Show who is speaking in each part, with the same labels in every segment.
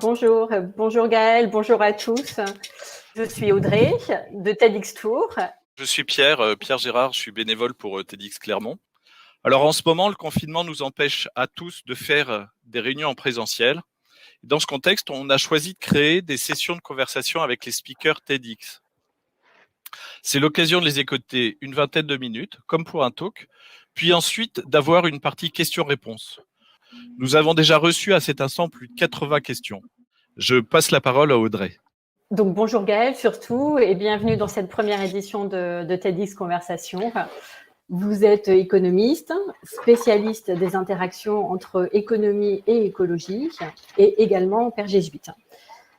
Speaker 1: Bonjour Gaël, bonjour à tous. Je suis Audrey de TEDx Tours.
Speaker 2: Je suis Pierre Gérard, je suis bénévole pour TEDx Clermont. Alors en ce moment, le confinement nous empêche à tous de faire des réunions en présentiel. Dans ce contexte, on a choisi de créer des sessions de conversation avec les speakers TEDx. C'est l'occasion de les écouter une vingtaine de minutes, comme pour un talk, puis ensuite d'avoir une partie questions-réponses. Nous avons déjà reçu à cet instant plus de 80 questions. Je passe la parole à Audrey.
Speaker 1: Donc bonjour Gaël surtout et bienvenue dans cette première édition de TEDx Conversation. Vous êtes économiste, spécialiste des interactions entre économie et écologie et également père jésuite.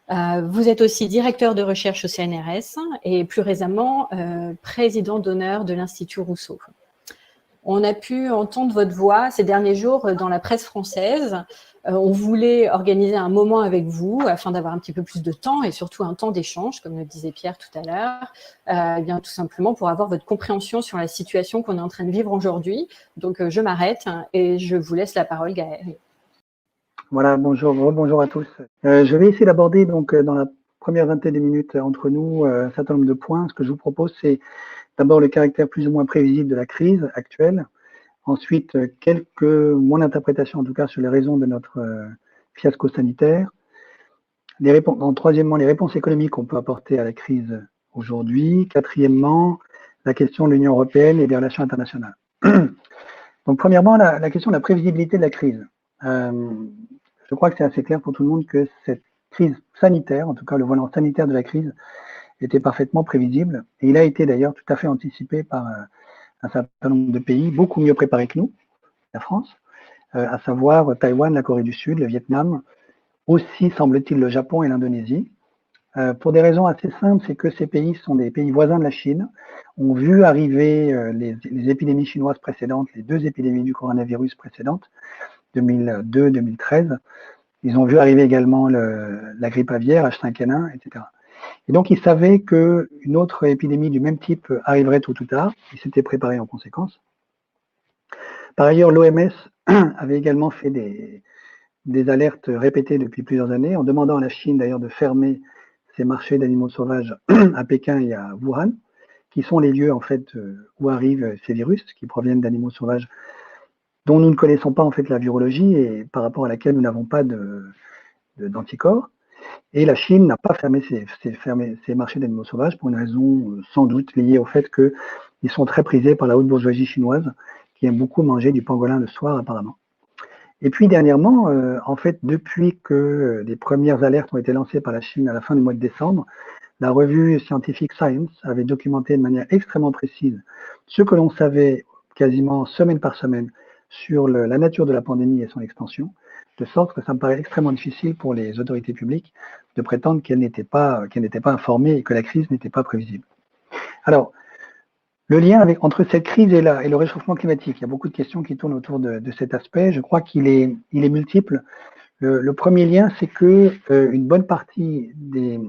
Speaker 1: Vous êtes aussi directeur de recherche au CNRS et plus récemment président d'honneur de l'Institut Rousseau. On a pu entendre votre voix ces derniers jours dans la presse française. On voulait organiser un moment avec vous afin d'avoir un petit peu plus de temps et surtout un temps d'échange, comme le disait Pierre tout à l'heure, bien tout simplement pour avoir votre compréhension sur la situation qu'on est en train de vivre aujourd'hui. Donc je m'arrête et je vous laisse la parole, Gaël.
Speaker 3: Voilà, bonjour à tous. Je vais essayer d'aborder donc dans la première vingtaine de minutes entre nous un certain nombre de points. Ce que je vous propose, c'est d'abord le caractère plus ou moins prévisible de la crise actuelle. Ensuite, mon interprétation en tout cas sur les raisons de notre fiasco sanitaire. Troisièmement, les réponses économiques qu'on peut apporter à la crise aujourd'hui. Quatrièmement, la question de l'Union européenne et des relations internationales. Donc premièrement, la question de la prévisibilité de la crise. Je crois que c'est assez clair pour tout le monde que cette crise sanitaire, en tout cas le volant sanitaire de la crise, était parfaitement prévisible. Et il a été d'ailleurs tout à fait anticipé par un certain nombre de pays, beaucoup mieux préparés que nous, la France, à savoir Taïwan, la Corée du Sud, le Vietnam, aussi semble-t-il le Japon et l'Indonésie. Pour des raisons assez simples, c'est que ces pays sont des pays voisins de la Chine, ont vu arriver les épidémies chinoises précédentes, les deux épidémies du coronavirus précédentes, 2002-2013. Ils ont vu arriver également la grippe aviaire, H5N1, etc. Et donc, ils savaient qu'une autre épidémie du même type arriverait tôt ou tard. Ils s'étaient préparés en conséquence. Par ailleurs, l'OMS avait également fait des alertes répétées depuis plusieurs années, en demandant à la Chine d'ailleurs de fermer ses marchés d'animaux sauvages à Pékin et à Wuhan, qui sont les lieux en fait où arrivent ces virus qui proviennent d'animaux sauvages dont nous ne connaissons pas en fait la virologie et par rapport à laquelle nous n'avons pas d'anticorps. Et la Chine n'a pas fermé ses marchés d'animaux sauvages pour une raison sans doute liée au fait qu'ils sont très prisés par la haute bourgeoisie chinoise qui aime beaucoup manger du pangolin le soir apparemment. Et puis dernièrement, en fait, depuis que les premières alertes ont été lancées par la Chine à la fin du mois de décembre, la revue scientifique Science avait documenté de manière extrêmement précise ce que l'on savait quasiment semaine par semaine sur la nature de la pandémie et son extension, de sorte que ça me paraît extrêmement difficile pour les autorités publiques de prétendre qu'elles n'étaient pas informées et que la crise n'était pas prévisible. Alors, le lien entre cette crise et le réchauffement climatique, il y a beaucoup de questions qui tournent autour de cet aspect. Je crois qu'il est multiple. Le premier lien, c'est que une bonne partie de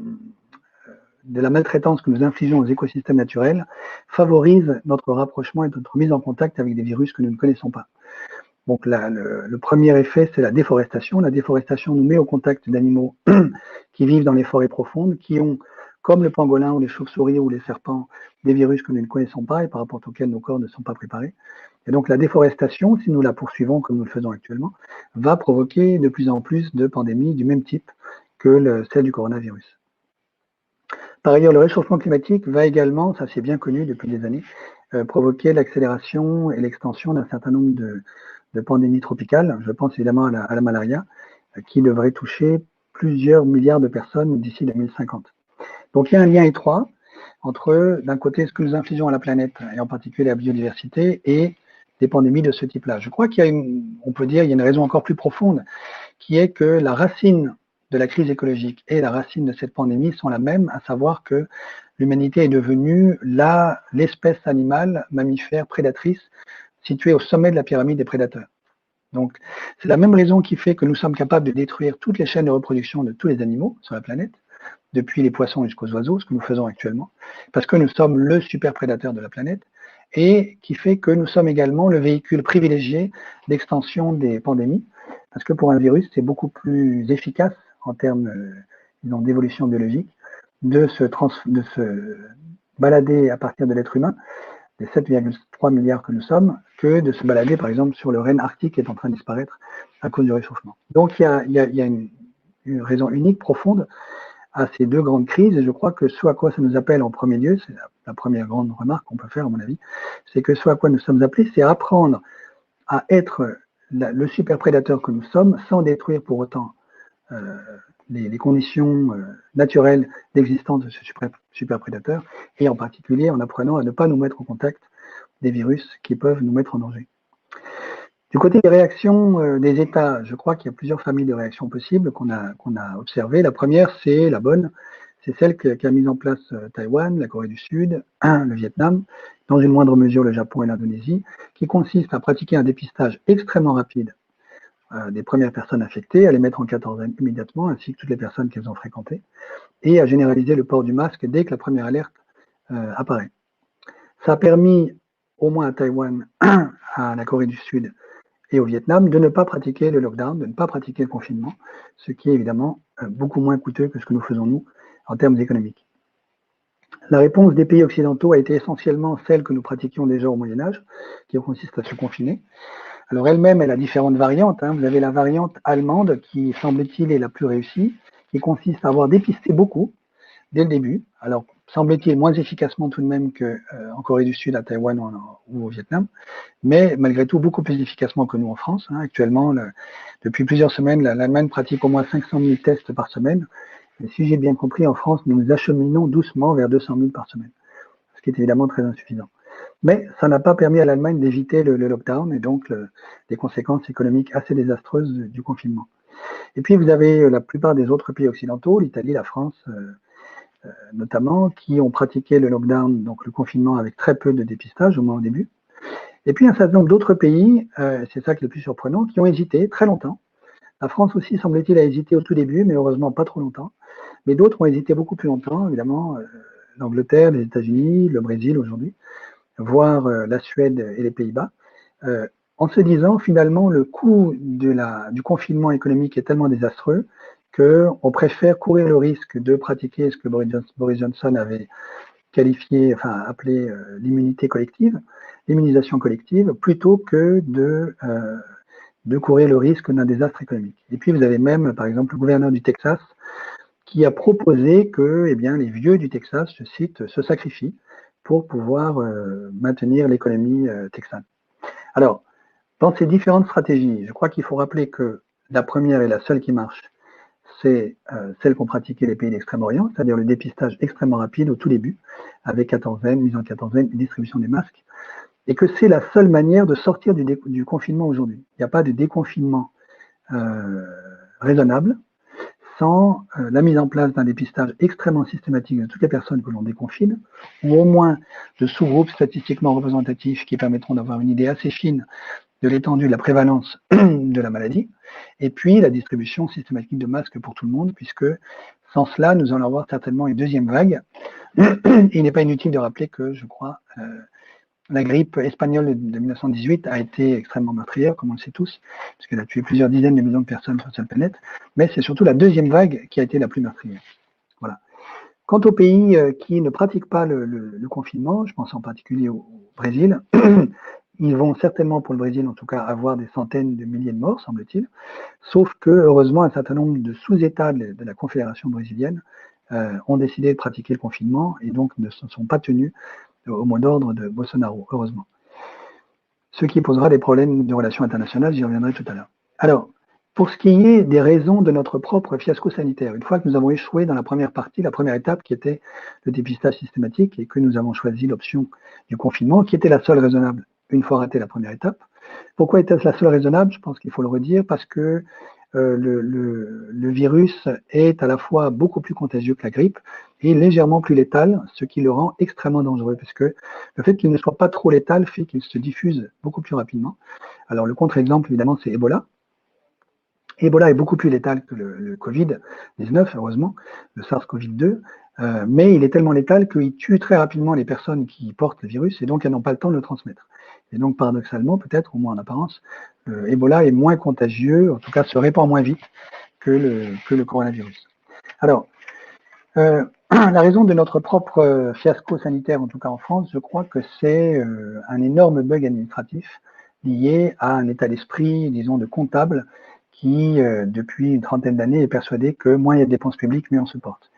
Speaker 3: la maltraitance que nous infligeons aux écosystèmes naturels favorise notre rapprochement et notre mise en contact avec des virus que nous ne connaissons pas. Donc le premier effet, c'est la déforestation. La déforestation nous met au contact d'animaux qui vivent dans les forêts profondes, qui ont, comme le pangolin ou les chauves-souris ou les serpents, des virus que nous ne connaissons pas et par rapport auxquels nos corps ne sont pas préparés. Et donc la déforestation, si nous la poursuivons comme nous le faisons actuellement, va provoquer de plus en plus de pandémies du même type que celle du coronavirus. Par ailleurs, le réchauffement climatique va également, ça c'est bien connu depuis des années, provoquer l'accélération et l'extension d'un certain nombre de pandémies tropicales. Je pense évidemment à la malaria, qui devrait toucher plusieurs milliards de personnes d'ici 2050. Donc il y a un lien étroit entre, d'un côté, ce que nous infligeons à la planète, et en particulier la biodiversité, et des pandémies de ce type-là. Je crois qu'il y a on peut dire, il y a une raison encore plus profonde, qui est que la racine de la crise écologique et la racine de cette pandémie sont la même, à savoir que l'humanité est devenue l'espèce animale, mammifère, prédatrice, située au sommet de la pyramide des prédateurs. Donc, c'est la même raison qui fait que nous sommes capables de détruire toutes les chaînes de reproduction de tous les animaux sur la planète, depuis les poissons jusqu'aux oiseaux, ce que nous faisons actuellement, parce que nous sommes le super prédateur de la planète, et qui fait que nous sommes également le véhicule privilégié d'extension des pandémies, parce que pour un virus, c'est beaucoup plus efficace en termes d'évolution biologique, de se balader à partir de l'être humain, des 7,3 milliards que nous sommes, que de se balader, par exemple, sur le renne arctique qui est en train de disparaître à cause du réchauffement. Donc, il y a une raison unique, profonde, à ces deux grandes crises, et je crois que ce à quoi ça nous appelle en premier lieu, c'est la première grande remarque qu'on peut faire, à mon avis, c'est que ce à quoi nous sommes appelés, c'est apprendre à être le super prédateur que nous sommes, sans détruire pour autant les conditions naturelles d'existence de ce super prédateur, et en particulier en apprenant à ne pas nous mettre en contact des virus qui peuvent nous mettre en danger. Du côté des réactions des États, je crois qu'il y a plusieurs familles de réactions possibles qu'on a observées. La première, c'est la bonne, c'est celle qu'a mise en place Taïwan, la Corée du Sud, le Vietnam, dans une moindre mesure le Japon et l'Indonésie, qui consiste à pratiquer un dépistage extrêmement rapide des premières personnes infectées, à les mettre en quatorzaine immédiatement, ainsi que toutes les personnes qu'elles ont fréquentées, et à généraliser le port du masque dès que la première alerte apparaît. Ça a permis, au moins à Taïwan, à la Corée du Sud et au Vietnam, de ne pas pratiquer le lockdown, de ne pas pratiquer le confinement, ce qui est évidemment beaucoup moins coûteux que ce que nous faisons nous en termes économiques. La réponse des pays occidentaux a été essentiellement celle que nous pratiquions déjà au Moyen-Âge, qui consiste à se confiner. Alors elle-même, elle a différentes variantes. Vous avez la variante allemande qui, semble-t-il, est la plus réussie, qui consiste à avoir dépisté beaucoup dès le début. Alors, semble-t-il, moins efficacement tout de même qu'en Corée du Sud, à Taïwan ou au Vietnam, mais malgré tout beaucoup plus efficacement que nous en France. Actuellement, depuis plusieurs semaines, l'Allemagne pratique au moins 500 000 tests par semaine. Et si j'ai bien compris, en France, nous nous acheminons doucement vers 200 000 par semaine, ce qui est évidemment très insuffisant. Mais ça n'a pas permis à l'Allemagne d'éviter le lockdown et donc des conséquences économiques assez désastreuses du confinement. Et puis vous avez la plupart des autres pays occidentaux, l'Italie, la France notamment, qui ont pratiqué le lockdown, donc le confinement avec très peu de dépistage, au moins au début. Et puis un certain nombre d'autres pays, c'est ça qui est le plus surprenant, qui ont hésité très longtemps. La France aussi, semble-t-il, a hésité au tout début, mais heureusement pas trop longtemps. Mais d'autres ont hésité beaucoup plus longtemps, évidemment, l'Angleterre, les États-Unis, le Brésil aujourd'hui, voire la Suède et les Pays-Bas, en se disant finalement le coût du confinement économique est tellement désastreux qu'on préfère courir le risque de pratiquer ce que Boris Johnson avait qualifié, enfin appelé l'immunité collective, l'immunisation collective, plutôt que de courir le risque d'un désastre économique. Et puis vous avez même, par exemple, le gouverneur du Texas qui a proposé que les vieux du Texas, je cite, se sacrifient pour pouvoir maintenir l'économie texane. Alors, dans ces différentes stratégies, je crois qu'il faut rappeler que la première et la seule qui marche, c'est celle qu'ont pratiqué les pays d'Extrême-Orient, c'est-à-dire le dépistage extrêmement rapide au tout début, avec quatorzaine, mise en quatorzaine et distribution des masques, et que c'est la seule manière de sortir du confinement aujourd'hui. Il n'y a pas de déconfinement raisonnable sans la mise en place d'un dépistage extrêmement systématique de toutes les personnes que l'on déconfine, ou au moins de sous-groupes statistiquement représentatifs qui permettront d'avoir une idée assez fine de l'étendue de la prévalence de la maladie, et puis la distribution systématique de masques pour tout le monde, puisque sans cela, nous allons avoir certainement une deuxième vague. Il n'est pas inutile de rappeler que, je crois, la grippe espagnole de 1918 a été extrêmement meurtrière, comme on le sait tous, puisqu'elle a tué plusieurs dizaines de millions de personnes sur cette planète, mais c'est surtout la deuxième vague qui a été la plus meurtrière. Voilà. Quant aux pays qui ne pratiquent pas le confinement, je pense en particulier au Brésil, ils vont certainement, pour le Brésil en tout cas, avoir des centaines de milliers de morts, semble-t-il, sauf que, heureusement, un certain nombre de sous-États de la Confédération brésilienne ont décidé de pratiquer le confinement et donc ne se sont pas tenus au mot d'ordre de Bolsonaro, heureusement. Ce qui posera des problèmes de relations internationales, j'y reviendrai tout à l'heure. Alors, pour ce qui est des raisons de notre propre fiasco sanitaire, une fois que nous avons échoué dans la première partie, la première étape qui était le dépistage systématique et que nous avons choisi l'option du confinement, qui était la seule raisonnable une fois raté la première étape. Pourquoi était-ce la seule raisonnable? Je pense qu'il faut le redire, parce que le virus est à la fois beaucoup plus contagieux que la grippe et légèrement plus létal, ce qui le rend extrêmement dangereux, parce que le fait qu'il ne soit pas trop létal fait qu'il se diffuse beaucoup plus rapidement. Alors le contre-exemple, évidemment, c'est Ebola. Ebola est beaucoup plus létal que le Covid-19, heureusement, le SARS-CoV-2, mais il est tellement létal qu'il tue très rapidement les personnes qui portent le virus et donc elles n'ont pas le temps de le transmettre. Et donc, paradoxalement, peut-être, au moins en apparence, Ebola est moins contagieux, en tout cas se répand moins vite que le coronavirus. Alors, la raison de notre propre fiasco sanitaire, en tout cas en France, je crois que c'est un énorme bug administratif lié à un état d'esprit, disons, de comptable qui, depuis une trentaine d'années, est persuadé que moins il y a de dépenses publiques, mieux on se porte.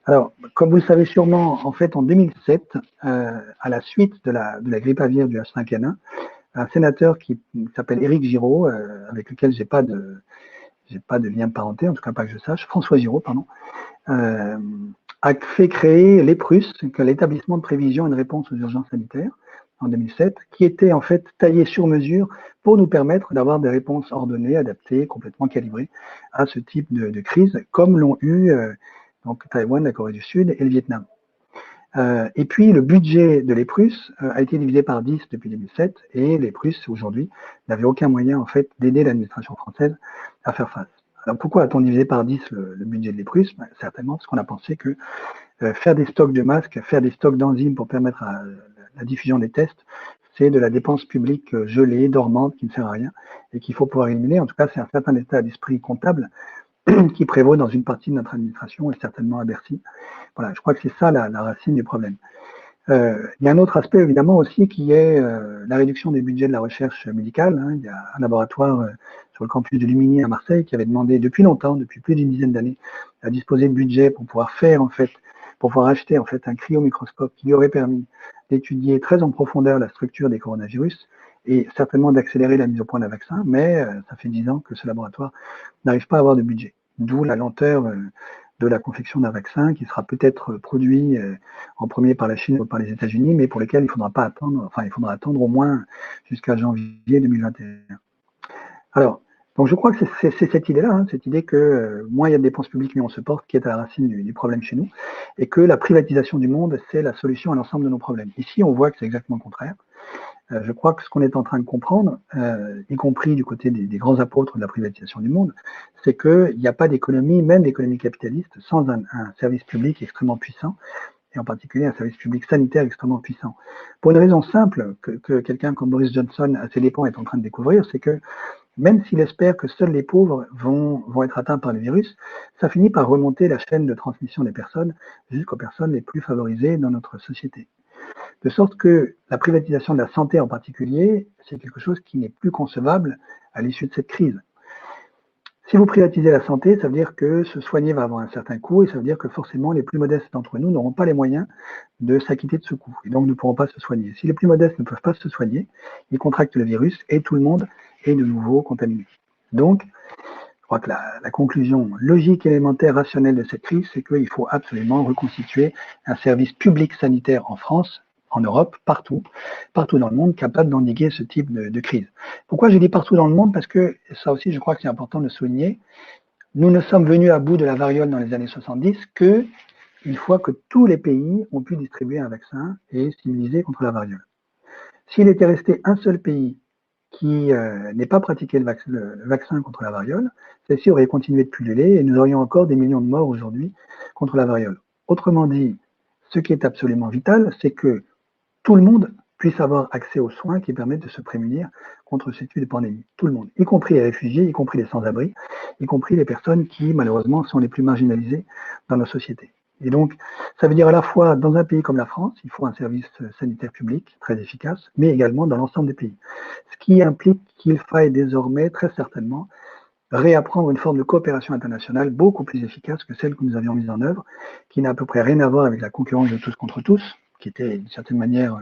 Speaker 3: Alors, comme vous le savez sûrement, en fait, en 2007, à la suite de la grippe aviaire du H5N1, un sénateur qui s'appelle Éric Giraud, avec lequel j'ai pas de lien de parenté, en tout cas pas que je sache, François Giraud, pardon, a fait créer l'EPRUS, l'établissement de prévision et de réponse aux urgences sanitaires, en 2007, qui était en fait taillé sur mesure pour nous permettre d'avoir des réponses ordonnées, adaptées, complètement calibrées à ce type de crise, comme l'ont eu donc Taïwan, la Corée du Sud et le Vietnam. Et puis le budget de l'EPRUS a été divisé par 10 depuis 2007, et l'EPRUS aujourd'hui n'avait aucun moyen en fait d'aider l'administration française à faire face. Alors pourquoi a-t-on divisé par 10 le budget de l'EPRUS? Certainement parce qu'on a pensé que faire des stocks de masques, faire des stocks d'enzymes pour permettre la diffusion des tests, c'est de la dépense publique gelée, dormante, qui ne sert à rien et qu'il faut pouvoir éliminer. En tout cas, c'est un certain état d'esprit comptable qui prévaut dans une partie de notre administration et certainement à Bercy. Voilà, je crois que c'est ça la racine du problème. Il y a un autre aspect évidemment aussi qui est la réduction des budgets de la recherche médicale. Il y a un laboratoire sur le campus de Lumini à Marseille qui avait demandé depuis longtemps, depuis plus d'une dizaine d'années, à disposer de budget pour pouvoir faire en fait, pour pouvoir acheter en fait un cryomicroscope qui lui aurait permis d'étudier très en profondeur la structure des coronavirus et certainement d'accélérer la mise au point d'un vaccin, mais ça fait 10 ans que ce laboratoire n'arrive pas à avoir de budget. D'où la lenteur de la confection d'un vaccin qui sera peut-être produit en premier par la Chine ou par les États-Unis, mais pour lesquels il faudra attendre au moins jusqu'à janvier 2021. Alors, donc je crois que c'est cette idée-là, cette idée que moins il y a de dépenses publiques, mieux on se porte, qui est à la racine du problème chez nous, et que la privatisation du monde, c'est la solution à l'ensemble de nos problèmes. Ici, on voit que c'est exactement le contraire. Je crois que ce qu'on est en train de comprendre, y compris du côté des grands apôtres de la privatisation du monde, c'est qu'il n'y a pas d'économie, même d'économie capitaliste, sans un service public extrêmement puissant, et en particulier un service public sanitaire extrêmement puissant. Pour une raison simple que quelqu'un comme Boris Johnson, à ses dépens, est en train de découvrir, c'est que même s'il espère que seuls les pauvres vont être atteints par le virus, ça finit par remonter la chaîne de transmission des personnes jusqu'aux personnes les plus favorisées dans notre société. De sorte que la privatisation de la santé en particulier, c'est quelque chose qui n'est plus concevable à l'issue de cette crise. Si vous privatisez la santé, ça veut dire que se soigner va avoir un certain coût, et ça veut dire que forcément les plus modestes d'entre nous n'auront pas les moyens de s'acquitter de ce coût, et donc ne pourront pas se soigner. Si les plus modestes ne peuvent pas se soigner, ils contractent le virus, et tout le monde est de nouveau contaminé. Donc, je crois que la conclusion logique, élémentaire, rationnelle de cette crise, c'est qu'il faut absolument reconstituer un service public sanitaire en France, en Europe, partout dans le monde, capable d'endiguer ce type de crise. Pourquoi je dis partout dans le monde? Parce que ça aussi, je crois que c'est important de souligner, nous ne sommes venus à bout de la variole dans les années 70 qu'une fois que tous les pays ont pu distribuer un vaccin et s'immuniser contre la variole. S'il était resté un seul pays qui n'ait pas pratiqué le vaccin contre la variole, celle-ci aurait continué de pulluler et nous aurions encore des millions de morts aujourd'hui contre la variole. Autrement dit, ce qui est absolument vital, c'est que tout le monde puisse avoir accès aux soins qui permettent de se prémunir contre ce type de pandémie. Tout le monde, y compris les réfugiés, y compris les sans-abri, y compris les personnes qui, malheureusement, sont les plus marginalisées dans nos sociétés. Et donc, ça veut dire à la fois, dans un pays comme la France, il faut un service sanitaire public très efficace, mais également dans l'ensemble des pays. Ce qui implique qu'il faille désormais, très certainement, réapprendre une forme de coopération internationale beaucoup plus efficace que celle que nous avions mise en œuvre, qui n'a à peu près rien à voir avec la concurrence de tous contre tous, qui était d'une certaine manière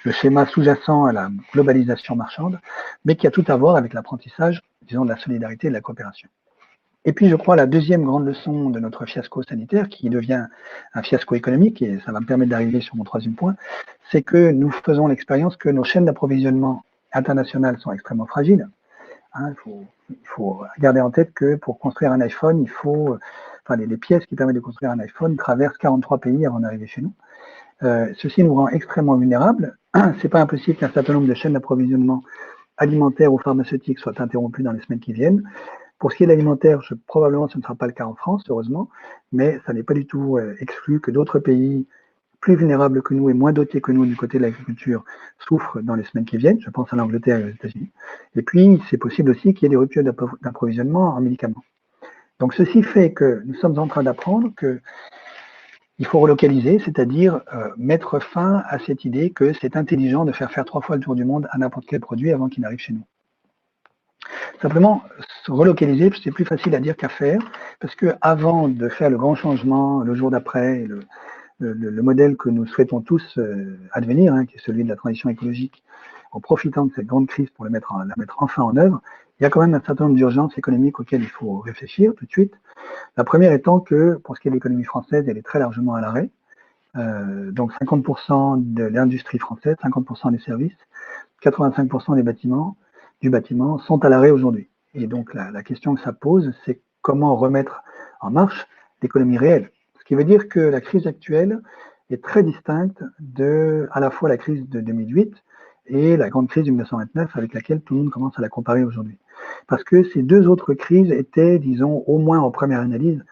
Speaker 3: le schéma sous-jacent à la globalisation marchande, mais qui a tout à voir avec l'apprentissage, disons, de la solidarité et de la coopération. Et puis, je crois, la deuxième grande leçon de notre fiasco sanitaire, qui devient un fiasco économique, et ça va me permettre d'arriver sur mon troisième point, c'est que nous faisons l'expérience que nos chaînes d'approvisionnement internationales sont extrêmement fragiles. Il faut garder en tête que pour construire un iPhone, les pièces qui permettent de construire un iPhone traversent 43 pays avant d'arriver chez nous. Ceci nous rend extrêmement vulnérables. C'est pas impossible qu'un certain nombre de chaînes d'approvisionnement alimentaires ou pharmaceutiques soient interrompues dans les semaines qui viennent. Pour ce qui est de l'alimentaire, probablement ce ne sera pas le cas en France, heureusement, mais ça n'est pas du tout exclu que d'autres pays plus vulnérables que nous et moins dotés que nous du côté de l'agriculture souffrent dans les semaines qui viennent. Je pense à l'Angleterre et aux États-Unis. Et puis, c'est possible aussi qu'il y ait des ruptures d'approvisionnement en médicaments. Donc ceci fait que nous sommes en train d'apprendre qu'il faut relocaliser, c'est-à-dire mettre fin à cette idée que c'est intelligent de faire 3 fois le tour du monde à n'importe quel produit avant qu'il n'arrive chez nous. Simplement, se relocaliser, c'est plus facile à dire qu'à faire, parce que avant de faire le grand changement, le jour d'après, le modèle que nous souhaitons tous advenir, hein, qui est celui de la transition écologique, en profitant de cette grande crise pour la mettre enfin en œuvre, il y a quand même un certain nombre d'urgences économiques auxquelles il faut réfléchir tout de suite. La première étant que, pour ce qui est de l'économie française, elle est très largement à l'arrêt. Donc 50% de l'industrie française, 50% des services, 85% du bâtiment sont à l'arrêt aujourd'hui. Et donc la question que ça pose, c'est comment remettre en marche l'économie réelle. Ce qui veut dire que la crise actuelle est très distincte de à la fois la crise de 2008 et la grande crise de 1929 avec laquelle tout le monde commence à la comparer aujourd'hui. Parce que ces deux autres crises étaient, disons, au moins en première analyse,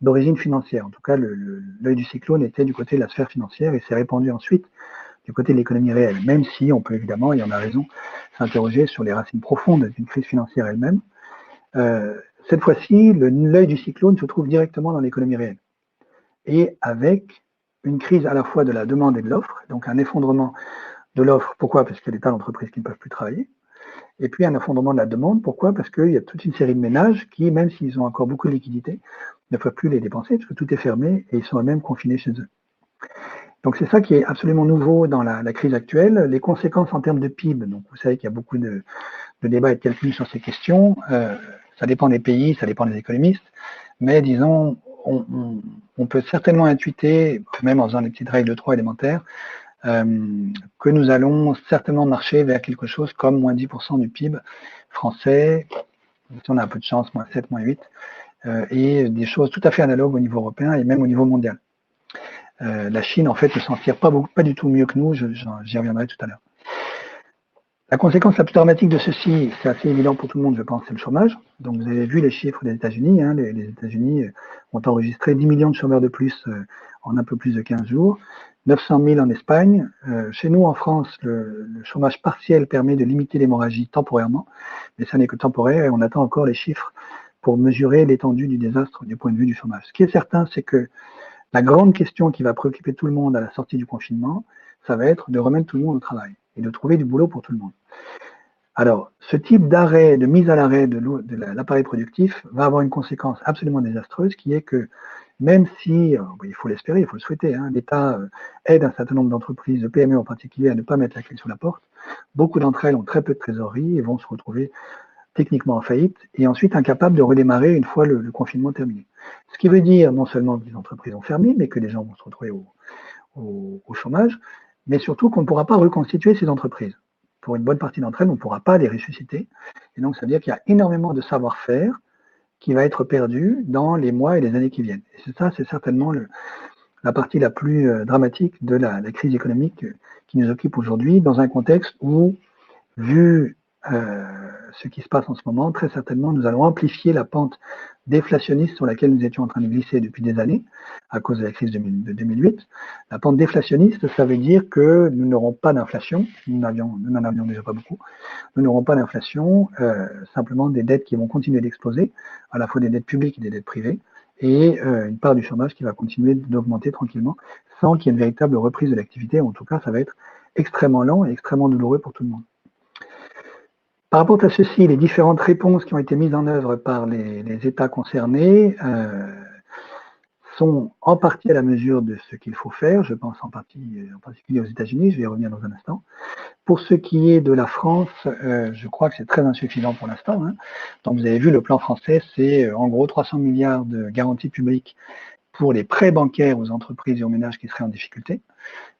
Speaker 3: d'origine financière. En tout cas, l'œil du cyclone était du côté de la sphère financière et s'est répandu ensuite du côté de l'économie réelle, même si on peut évidemment, et on a raison, s'interroger sur les racines profondes d'une crise financière elle-même. Cette fois-ci, l'œil du cyclone se trouve directement dans l'économie réelle. Et avec une crise à la fois de la demande et de l'offre, donc un effondrement de l'offre. Pourquoi? Parce qu'il y a des tas d'entreprises qui ne peuvent plus travailler. Et puis un effondrement de la demande. Pourquoi? Parce qu'il y a toute une série de ménages qui, même s'ils ont encore beaucoup de liquidités, ne peuvent plus les dépenser parce que tout est fermé et ils sont eux-mêmes confinés chez eux. Donc c'est ça qui est absolument nouveau dans la crise actuelle. Les conséquences en termes de PIB, donc vous savez qu'il y a beaucoup de débats et de calculs sur ces questions. Ça dépend des pays, ça dépend des économistes, mais disons, on peut certainement intuiter, même en faisant des petites règles de 3 élémentaires, que nous allons certainement marcher vers quelque chose comme moins 10% du PIB français, si on a un peu de chance, moins 7, moins 8, et des choses tout à fait analogues au niveau européen et même au niveau mondial. La Chine, en fait, ne s'en tire pas du tout mieux que nous, j'y reviendrai tout à l'heure. La conséquence la plus dramatique de ceci, c'est assez évident pour tout le monde, je pense, c'est le chômage. Donc vous avez vu les chiffres des États-Unis, hein, les États-Unis ont enregistré 10 millions de chômeurs de plus en un peu plus de 15 jours, 900 000 en Espagne. Chez nous, en France, le chômage partiel permet de limiter l'hémorragie temporairement, mais ça n'est que temporaire et on attend encore les chiffres pour mesurer l'étendue du désastre du point de vue du chômage. Ce qui est certain, c'est que la grande question qui va préoccuper tout le monde à la sortie du confinement, ça va être de remettre tout le monde au travail et de trouver du boulot pour tout le monde. Alors, ce type d'arrêt, de mise à l'arrêt de l'appareil productif va avoir une conséquence absolument désastreuse qui est que même si, il faut l'espérer, il faut le souhaiter, hein, l'État aide un certain nombre d'entreprises, de PME en particulier, à ne pas mettre la clé sous la porte, beaucoup d'entre elles ont très peu de trésorerie et vont se retrouver techniquement en faillite et ensuite incapables de redémarrer une fois le confinement terminé. Ce qui veut dire non seulement que les entreprises ont fermé, mais que les gens vont se retrouver au chômage, mais surtout qu'on ne pourra pas reconstituer ces entreprises. Pour une bonne partie d'entre elles, on ne pourra pas les ressusciter. Et donc, ça veut dire qu'il y a énormément de savoir-faire qui va être perdu dans les mois et les années qui viennent. Et ça, c'est certainement la partie la plus dramatique de la crise économique qui nous occupe aujourd'hui, dans un contexte où, vu ce qui se passe en ce moment, très certainement, nous allons amplifier la pente déflationniste sur laquelle nous étions en train de glisser depuis des années, à cause de la crise de 2008. La pente déflationniste, ça veut dire que nous n'aurons pas d'inflation, nous n'en avions déjà pas beaucoup, nous n'aurons pas d'inflation, simplement des dettes qui vont continuer d'exploser, à la fois des dettes publiques et des dettes privées, et une part du chômage qui va continuer d'augmenter tranquillement, sans qu'il y ait une véritable reprise de l'activité. En tout cas, ça va être extrêmement lent et extrêmement douloureux pour tout le monde. Par rapport à ceci, les différentes réponses qui ont été mises en œuvre par les États concernés sont en partie à la mesure de ce qu'il faut faire. Je pense en particulier aux États-Unis, je vais y revenir dans un instant. Pour ce qui est de la France, je crois que c'est très insuffisant pour l'instant. Hein. Donc vous avez vu, le plan français, c'est en gros 300 milliards de garanties publiques pour les prêts bancaires aux entreprises et aux ménages qui seraient en difficulté.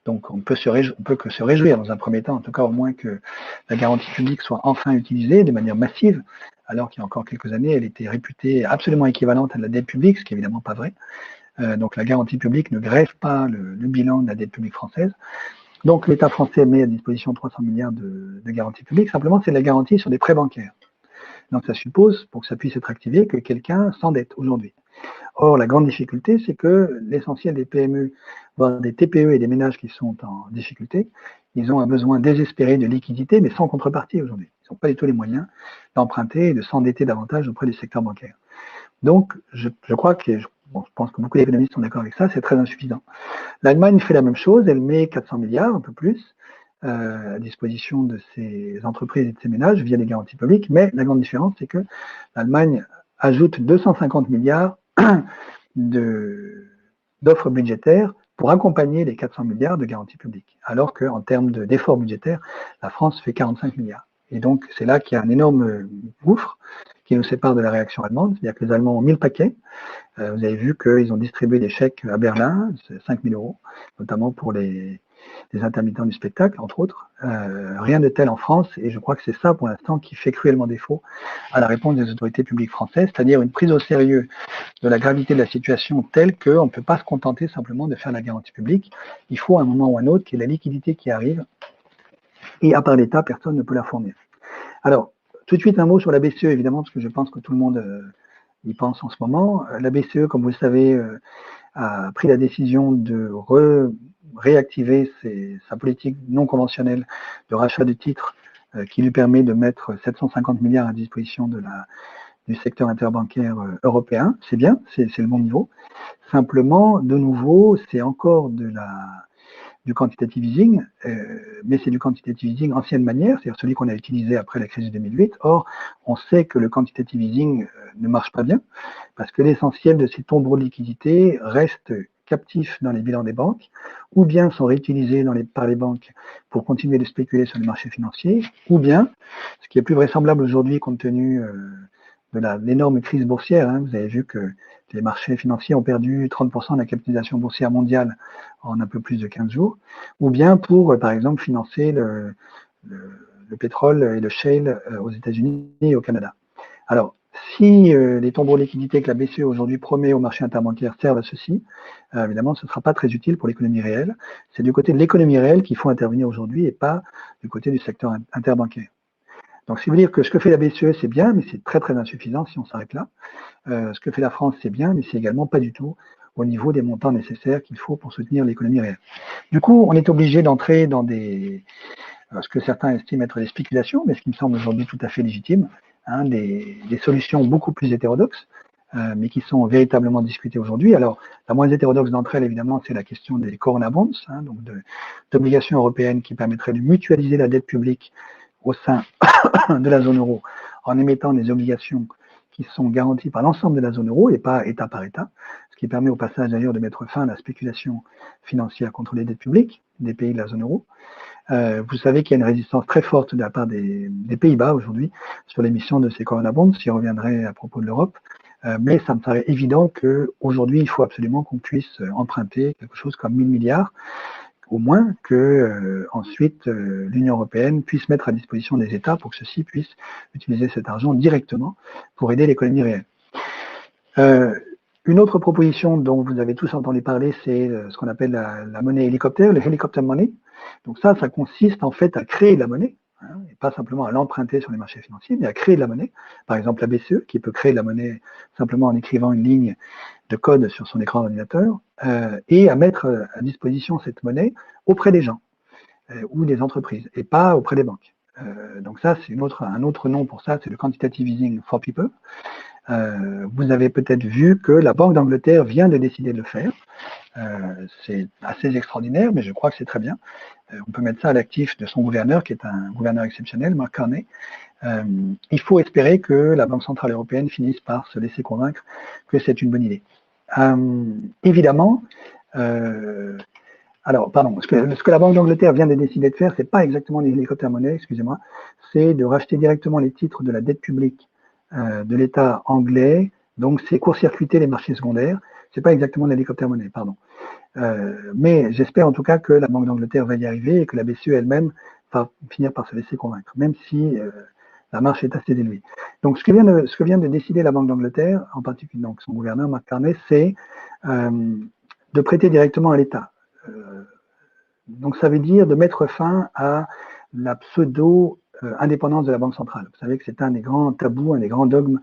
Speaker 3: Donc on peut que se réjouir dans un premier temps, en tout cas au moins que la garantie publique soit enfin utilisée de manière massive, alors qu'il y a encore quelques années, elle était réputée absolument équivalente à la dette publique, ce qui n'est évidemment pas vrai. Donc la garantie publique ne grève pas le bilan de la dette publique française. Donc l'État français met à disposition 300 milliards de garanties publiques, simplement c'est de la garantie sur des prêts bancaires. Donc ça suppose, pour que ça puisse être activé, que quelqu'un s'endette aujourd'hui. Or, la grande difficulté, c'est que l'essentiel des PME, voire des TPE et des ménages qui sont en difficulté, ils ont un besoin désespéré de liquidité, mais sans contrepartie aujourd'hui. Ils n'ont pas du tout les moyens d'emprunter et de s'endetter davantage auprès du secteur bancaire. Donc, je crois que, je pense que beaucoup d'économistes sont d'accord avec ça, c'est très insuffisant. L'Allemagne fait la même chose, elle met 400 milliards, un peu plus, à disposition de ses entreprises et de ses ménages via des garanties publiques, mais la grande différence, c'est que l'Allemagne ajoute 250 milliards d'offres budgétaires pour accompagner les 400 milliards de garanties publiques, alors qu'en termes d'efforts budgétaires, la France fait 45 milliards. Et donc, c'est là qu'il y a un énorme gouffre qui nous sépare de la réaction allemande, c'est-à-dire que les Allemands ont 1000 paquets. Vous avez vu qu'ils ont distribué des chèques à Berlin, c'est 5 000 €, notamment pour les intermittents du spectacle, entre autres. Rien de tel en France, et je crois que c'est ça, pour l'instant, qui fait cruellement défaut à la réponse des autorités publiques françaises, c'est-à-dire une prise au sérieux de la gravité de la situation telle qu'on ne peut pas se contenter simplement de faire la garantie publique. Il faut à un moment ou à un autre qu'il y ait la liquidité qui arrive, et à part l'État, personne ne peut la fournir. Alors, tout de suite un mot sur la BCE, évidemment, parce que je pense que tout le monde y pense en ce moment. La BCE, comme vous le savez, a pris la décision de réactiver sa politique non conventionnelle de rachat de titres qui lui permet de mettre 750 milliards à disposition du secteur interbancaire européen. C'est bien, c'est le bon niveau. Simplement, de nouveau, c'est encore du quantitative easing, mais c'est du quantitative easing ancienne manière, c'est-à-dire celui qu'on a utilisé après la crise de 2008. Or, on sait que le quantitative easing ne marche pas bien, parce que l'essentiel de ces tombereaux de liquidités reste captifs dans les bilans des banques, ou bien sont réutilisés par les banques pour continuer de spéculer sur les marchés financiers, ou bien, ce qui est plus vraisemblable aujourd'hui compte tenu de l'énorme crise boursière, vous avez vu que les marchés financiers ont perdu 30% de la capitalisation boursière mondiale en un peu plus de 15 jours, ou bien pour, par exemple, financer le pétrole et le shale aux États-Unis et au Canada. Alors, si les tombeaux de liquidité que la BCE aujourd'hui promet au marché interbancaire servent à ceci, évidemment, ce ne sera pas très utile pour l'économie réelle. C'est du côté de l'économie réelle qu'il faut intervenir aujourd'hui et pas du côté du secteur interbancaire. Donc, c'est veut dire que ce que fait la BCE, c'est bien, mais c'est très, très insuffisant si on s'arrête là. Ce que fait la France, c'est bien, mais c'est également pas du tout au niveau des montants nécessaires qu'il faut pour soutenir l'économie réelle. Du coup, on est obligé d'entrer dans ce que certains estiment être des spéculations, mais ce qui me semble aujourd'hui tout à fait légitime, des solutions beaucoup plus hétérodoxes, mais qui sont véritablement discutées aujourd'hui. Alors, la moins hétérodoxe d'entre elles, évidemment, c'est la question des Corona Bonds, donc d'obligations européennes qui permettraient de mutualiser la dette publique au sein de la zone euro en émettant des obligations qui sont garanties par l'ensemble de la zone euro et pas État par État, ce qui permet au passage d'ailleurs de mettre fin à la spéculation financière contre les dettes publiques des pays de la zone euro. Vous savez qu'il y a une résistance très forte de la part des Pays-Bas aujourd'hui sur l'émission de ces Corona Bonds, j'y reviendrai à propos de l'Europe, mais ça me paraît évident qu'aujourd'hui, il faut absolument qu'on puisse emprunter quelque chose comme 1000 milliards, au moins que ensuite l'Union européenne puisse mettre à disposition des États pour que ceux-ci puissent utiliser cet argent directement pour aider l'économie réelle. Une autre proposition dont vous avez tous entendu parler, c'est ce qu'on appelle la monnaie hélicoptère, le helicopter money. Donc ça consiste en fait à créer de la monnaie, et pas simplement à l'emprunter sur les marchés financiers, mais à créer de la monnaie. Par exemple, la BCE, qui peut créer de la monnaie simplement en écrivant une ligne de code sur son écran d'ordinateur, et à mettre à disposition cette monnaie auprès des gens ou des entreprises, et pas auprès des banques. Donc ça, c'est un autre nom pour ça, c'est le quantitative easing for people. Vous avez peut-être vu que la Banque d'Angleterre vient de décider de le faire. C'est assez extraordinaire, mais je crois que c'est très bien. On peut mettre ça à l'actif de son gouverneur, qui est un gouverneur exceptionnel, Mark Carney. Il faut espérer que la Banque Centrale Européenne finisse par se laisser convaincre que c'est une bonne idée. Évidemment, ce que la Banque d'Angleterre vient de décider de faire, c'est pas exactement des hélicoptères monnaie, excusez-moi, c'est de racheter directement les titres de la dette publique de l'État anglais, donc c'est court-circuiter les marchés secondaires, c'est pas exactement l'hélicoptère monnaie, pardon. Mais j'espère en tout cas que la Banque d'Angleterre va y arriver et que la BCE elle-même va finir par se laisser convaincre, même si la marche est assez élevée. Donc ce que vient de décider la Banque d'Angleterre, en particulier donc son gouverneur Mark Carney, c'est de prêter directement à l'État. Donc ça veut dire de mettre fin à la pseudo-indépendance de la Banque centrale. Vous savez que c'est un des grands tabous, un des grands dogmes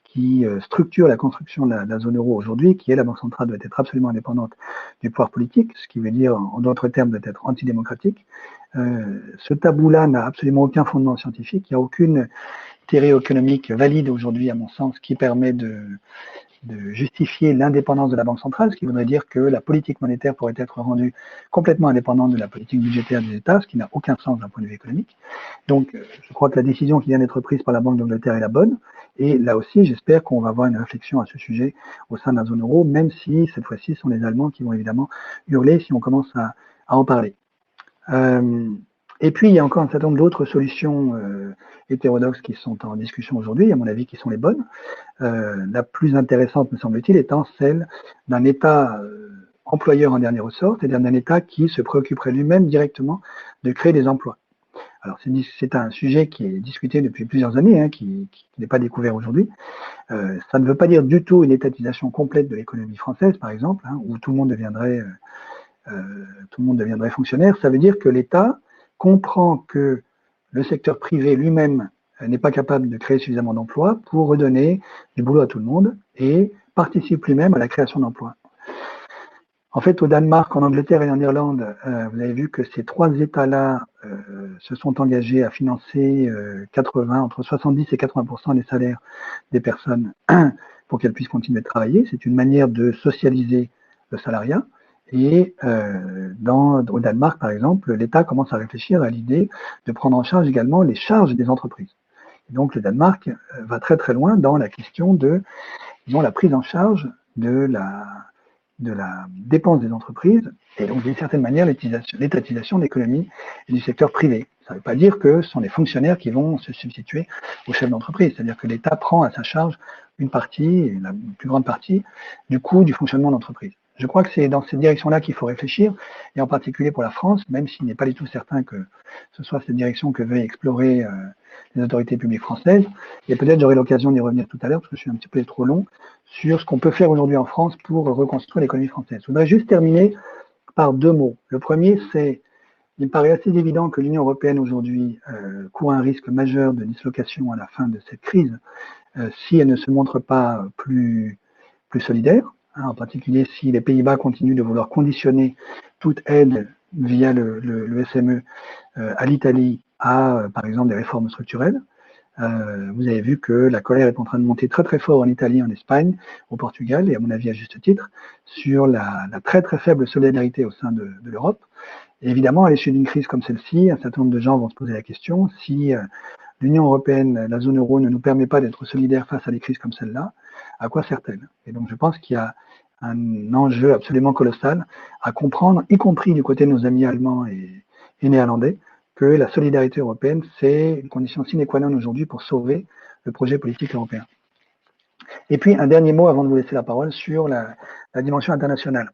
Speaker 3: qui structure la construction de la zone euro aujourd'hui, qui est la Banque centrale doit être absolument indépendante du pouvoir politique, ce qui veut dire, en d'autres termes, doit être antidémocratique. Ce tabou-là n'a absolument aucun fondement scientifique, il n'y a aucune théorie économique valide aujourd'hui, à mon sens, qui permet de justifier l'indépendance de la Banque centrale, ce qui voudrait dire que la politique monétaire pourrait être rendue complètement indépendante de la politique budgétaire des États, ce qui n'a aucun sens d'un point de vue économique. Donc, je crois que la décision qui vient d'être prise par la Banque d'Angleterre est la bonne. Et là aussi, j'espère qu'on va avoir une réflexion à ce sujet au sein de la zone euro, même si cette fois-ci, ce sont les Allemands qui vont évidemment hurler si on commence à en parler. Et puis, il y a encore un certain nombre d'autres solutions hétérodoxes qui sont en discussion aujourd'hui, à mon avis, qui sont les bonnes. La plus intéressante, me semble-t-il, étant celle d'un État employeur en dernier ressort, c'est-à-dire d'un État qui se préoccuperait lui-même directement de créer des emplois. Alors, c'est un sujet qui est discuté depuis plusieurs années, hein, qui n'est pas découvert aujourd'hui. Ça ne veut pas dire du tout une étatisation complète de l'économie française, par exemple, hein, où tout le monde deviendrait fonctionnaire. Ça veut dire que l'État comprend que le secteur privé lui-même n'est pas capable de créer suffisamment d'emplois pour redonner du boulot à tout le monde et participe lui-même à la création d'emplois. En fait, au Danemark, en Angleterre et en Irlande, vous avez vu que ces trois États-là se sont engagés à financer entre 70 et 80% des salaires des personnes pour qu'elles puissent continuer de travailler. C'est une manière de socialiser le salariat. Et au Danemark, par exemple, l'État commence à réfléchir à l'idée de prendre en charge également les charges des entreprises. Et donc, le Danemark va très très loin dans la question de, disons, la prise en charge de la dépense des entreprises et donc d'une certaine manière l'étatisation de l'économie et du secteur privé. Ça ne veut pas dire que ce sont les fonctionnaires qui vont se substituer aux chefs d'entreprise, c'est-à-dire que l'État prend à sa charge une partie, la plus grande partie, du coût du fonctionnement d'entreprise. Je crois que c'est dans cette direction-là qu'il faut réfléchir, et en particulier pour la France, même s'il n'est pas du tout certain que ce soit cette direction que veuillent explorer les autorités publiques françaises. Et peut-être j'aurai l'occasion d'y revenir tout à l'heure, parce que je suis un petit peu trop long, sur ce qu'on peut faire aujourd'hui en France pour reconstruire l'économie française. Je voudrais juste terminer par deux mots. Le premier, c'est, il me paraît assez évident que l'Union européenne aujourd'hui court un risque majeur de dislocation à la fin de cette crise, si elle ne se montre pas plus solidaire. En particulier si les Pays-Bas continuent de vouloir conditionner toute aide via le SME à l'Italie à, par exemple, des réformes structurelles. Vous avez vu que la colère est en train de monter très très fort en Italie, en Espagne, au Portugal, et à mon avis à juste titre, sur la très très faible solidarité au sein de l'Europe. Et évidemment, à l'issue d'une crise comme celle-ci, un certain nombre de gens vont se poser la question, si l'Union européenne, la zone euro, ne nous permet pas d'être solidaires face à des crises comme celle-là, à quoi sert-elle? Et donc je pense qu'il y a un enjeu absolument colossal à comprendre, y compris du côté de nos amis allemands et néerlandais, que la solidarité européenne, c'est une condition sine qua non aujourd'hui pour sauver le projet politique européen. Et puis, un dernier mot avant de vous laisser la parole sur la dimension internationale.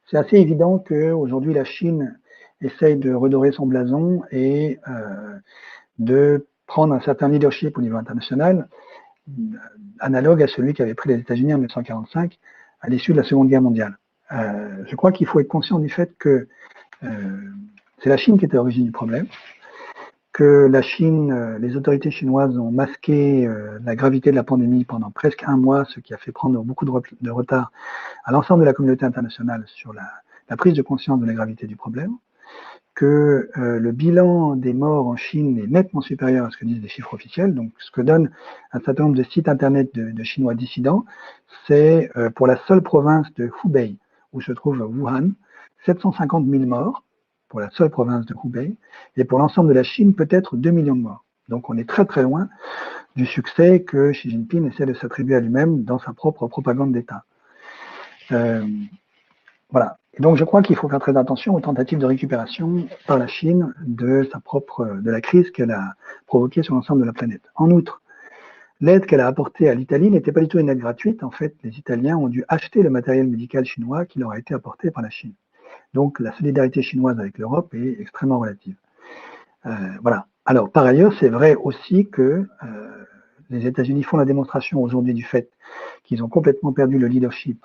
Speaker 3: C'est assez évident qu'aujourd'hui, la Chine essaye de redorer son blason et de prendre un certain leadership au niveau international, analogue à celui qu'avaient pris les États-Unis en 1945 à l'issue de la Seconde Guerre mondiale. Je crois qu'il faut être conscient du fait que c'est la Chine qui est à l'origine du problème, que la Chine, les autorités chinoises ont masqué la gravité de la pandémie pendant presque un mois, ce qui a fait prendre beaucoup de retard à l'ensemble de la communauté internationale sur la prise de conscience de la gravité du problème, que le bilan des morts en Chine est nettement supérieur à ce que disent les chiffres officiels. Donc, ce que donne un certain nombre de sites internet de Chinois dissidents, c'est pour la seule province de Hubei, où se trouve Wuhan, 750 000 morts pour la seule province de Hubei, et pour l'ensemble de la Chine, peut-être 2 millions de morts. Donc, on est très très loin du succès que Xi Jinping essaie de s'attribuer à lui-même dans sa propre propagande d'État. Voilà. Et donc, je crois qu'il faut faire très attention aux tentatives de récupération par la Chine de la crise qu'elle a provoquée sur l'ensemble de la planète. En outre, l'aide qu'elle a apportée à l'Italie n'était pas du tout une aide gratuite. En fait, les Italiens ont dû acheter le matériel médical chinois qui leur a été apporté par la Chine. Donc, la solidarité chinoise avec l'Europe est extrêmement relative. Voilà. Alors, par ailleurs, c'est vrai aussi que les États-Unis font la démonstration aujourd'hui du fait qu'ils ont complètement perdu le leadership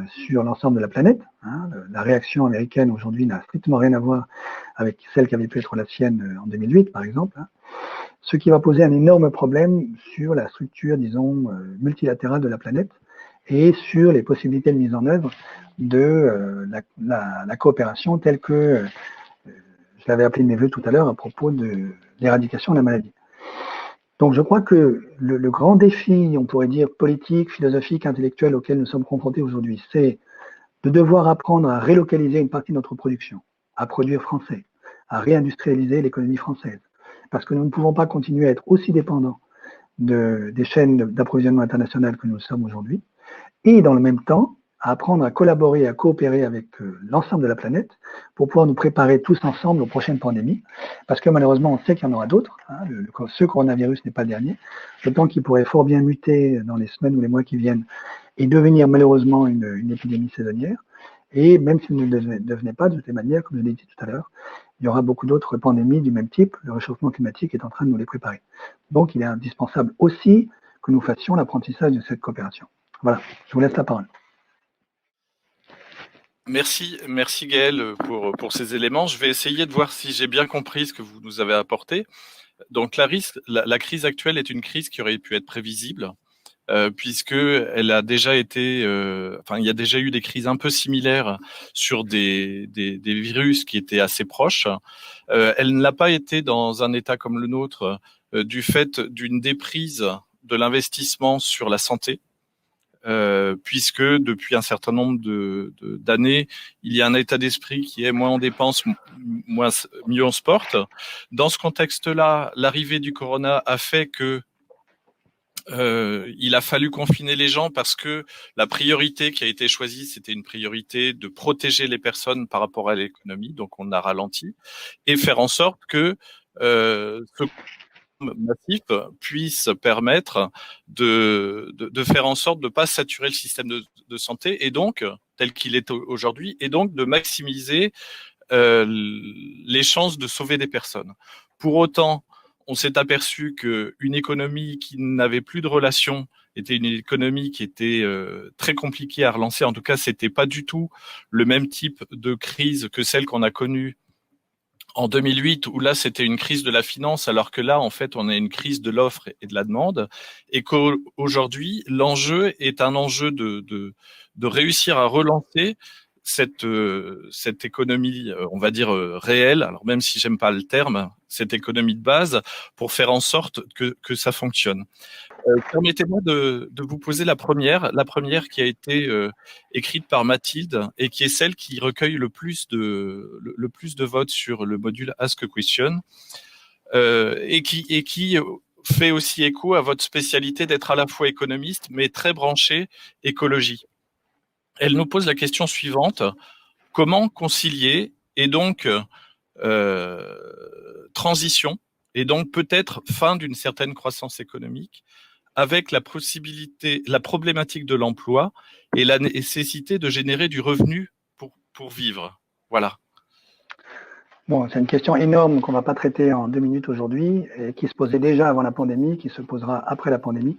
Speaker 3: sur l'ensemble de la planète. Hein. La réaction américaine aujourd'hui n'a strictement rien à voir avec celle qui avait pu être la sienne en 2008, par exemple. Hein. Ce qui va poser un énorme problème sur la structure, disons, multilatérale de la planète et sur les possibilités de mise en œuvre de la coopération telle que je l'avais appelé de mes voeux tout à l'heure à propos de l'éradication de la maladie. Donc je crois que le grand défi, on pourrait dire politique, philosophique, intellectuel auquel nous sommes confrontés aujourd'hui, c'est de devoir apprendre à relocaliser une partie de notre production, à produire français, à réindustrialiser l'économie française. Parce que nous ne pouvons pas continuer à être aussi dépendants des chaînes d'approvisionnement internationales que nous sommes aujourd'hui, et dans le même temps, à apprendre à collaborer, à coopérer avec l'ensemble de la planète pour pouvoir nous préparer tous ensemble aux prochaines pandémies. Parce que malheureusement, on sait qu'il y en aura d'autres. Hein, ce coronavirus n'est pas le dernier. Je pense qu'il pourrait fort bien muter dans les semaines ou les mois qui viennent et devenir malheureusement une épidémie saisonnière. Et même s'il ne devenait pas, de toute manière, comme je l'ai dit tout à l'heure, il y aura beaucoup d'autres pandémies du même type. Le réchauffement climatique est en train de nous les préparer. Donc, il est indispensable aussi que nous fassions l'apprentissage de cette coopération. Voilà, je vous laisse la parole.
Speaker 2: Merci Gaël pour ces éléments. Je vais essayer de voir si j'ai bien compris ce que vous nous avez apporté. Donc la crise actuelle est une crise qui aurait pu être prévisible, puisque elle a déjà été, il y a déjà eu des crises un peu similaires sur des virus qui étaient assez proches. Elle ne l'a pas été dans un État comme le nôtre du fait d'une déprise de l'investissement sur la santé. Puisque depuis un certain nombre d'années, il y a un état d'esprit qui est moins on dépense, mieux on se porte. Dans ce contexte-là, l'arrivée du corona a fait que il a fallu confiner les gens parce que la priorité qui a été choisie, c'était une priorité de protéger les personnes par rapport à l'économie, donc on a ralenti, et faire en sorte que ce massif puisse permettre de faire en sorte de ne pas saturer le système de santé et donc, tel qu'il est aujourd'hui, et donc de maximiser les chances de sauver des personnes. Pour autant, on s'est aperçu qu'une économie qui n'avait plus de relations était une économie qui était très compliquée à relancer. En tout cas, c'était pas du tout le même type de crise que celle qu'on a connue en 2008, où là, c'était une crise de la finance, alors que là, en fait, on a une crise de l'offre et de la demande, et qu'aujourd'hui, l'enjeu est un enjeu de réussir à relancer cette économie, on va dire réelle, alors même si j'aime pas le terme, cette économie de base, pour faire en sorte que ça fonctionne. Permettez-moi de vous poser la première qui a été écrite par Mathilde et qui est celle qui recueille le plus de votes sur le module Ask a Question et qui fait aussi écho à votre spécialité d'être à la fois économiste mais très branché écologie. Elle nous pose la question suivante: comment concilier et donc transition et donc peut-être fin d'une certaine croissance économique avec la problématique de l'emploi et la nécessité de générer du revenu pour vivre. Voilà.
Speaker 3: Bon, c'est une question énorme qu'on ne va pas traiter en 2 minutes aujourd'hui, et qui se posait déjà avant la pandémie, qui se posera après la pandémie.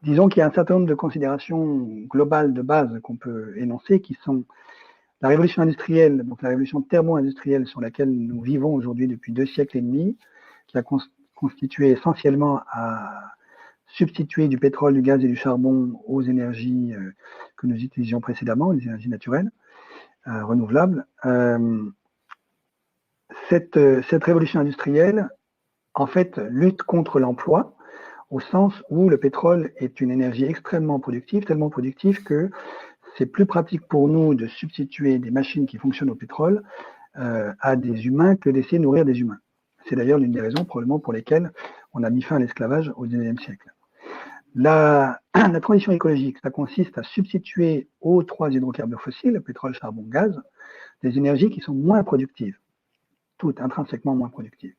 Speaker 3: Disons qu'il y a un certain nombre de considérations globales de base qu'on peut énoncer, qui sont la révolution industrielle, donc la révolution thermo-industrielle sur laquelle nous vivons aujourd'hui depuis 2 siècles et demi, qui a constitué essentiellement à substituer du pétrole, du gaz et du charbon aux énergies que nous utilisions précédemment, les énergies naturelles, renouvelables. Cette révolution industrielle, en fait, lutte contre l'emploi, au sens où le pétrole est une énergie extrêmement productive, tellement productive que c'est plus pratique pour nous de substituer des machines qui fonctionnent au pétrole à des humains que d'essayer de nourrir des humains. C'est d'ailleurs l'une des raisons probablement pour lesquelles on a mis fin à l'esclavage au XIXe siècle. La transition écologique, ça consiste à substituer aux 3 hydrocarbures fossiles, pétrole, charbon, gaz, des énergies qui sont moins productives, toutes intrinsèquement moins productives,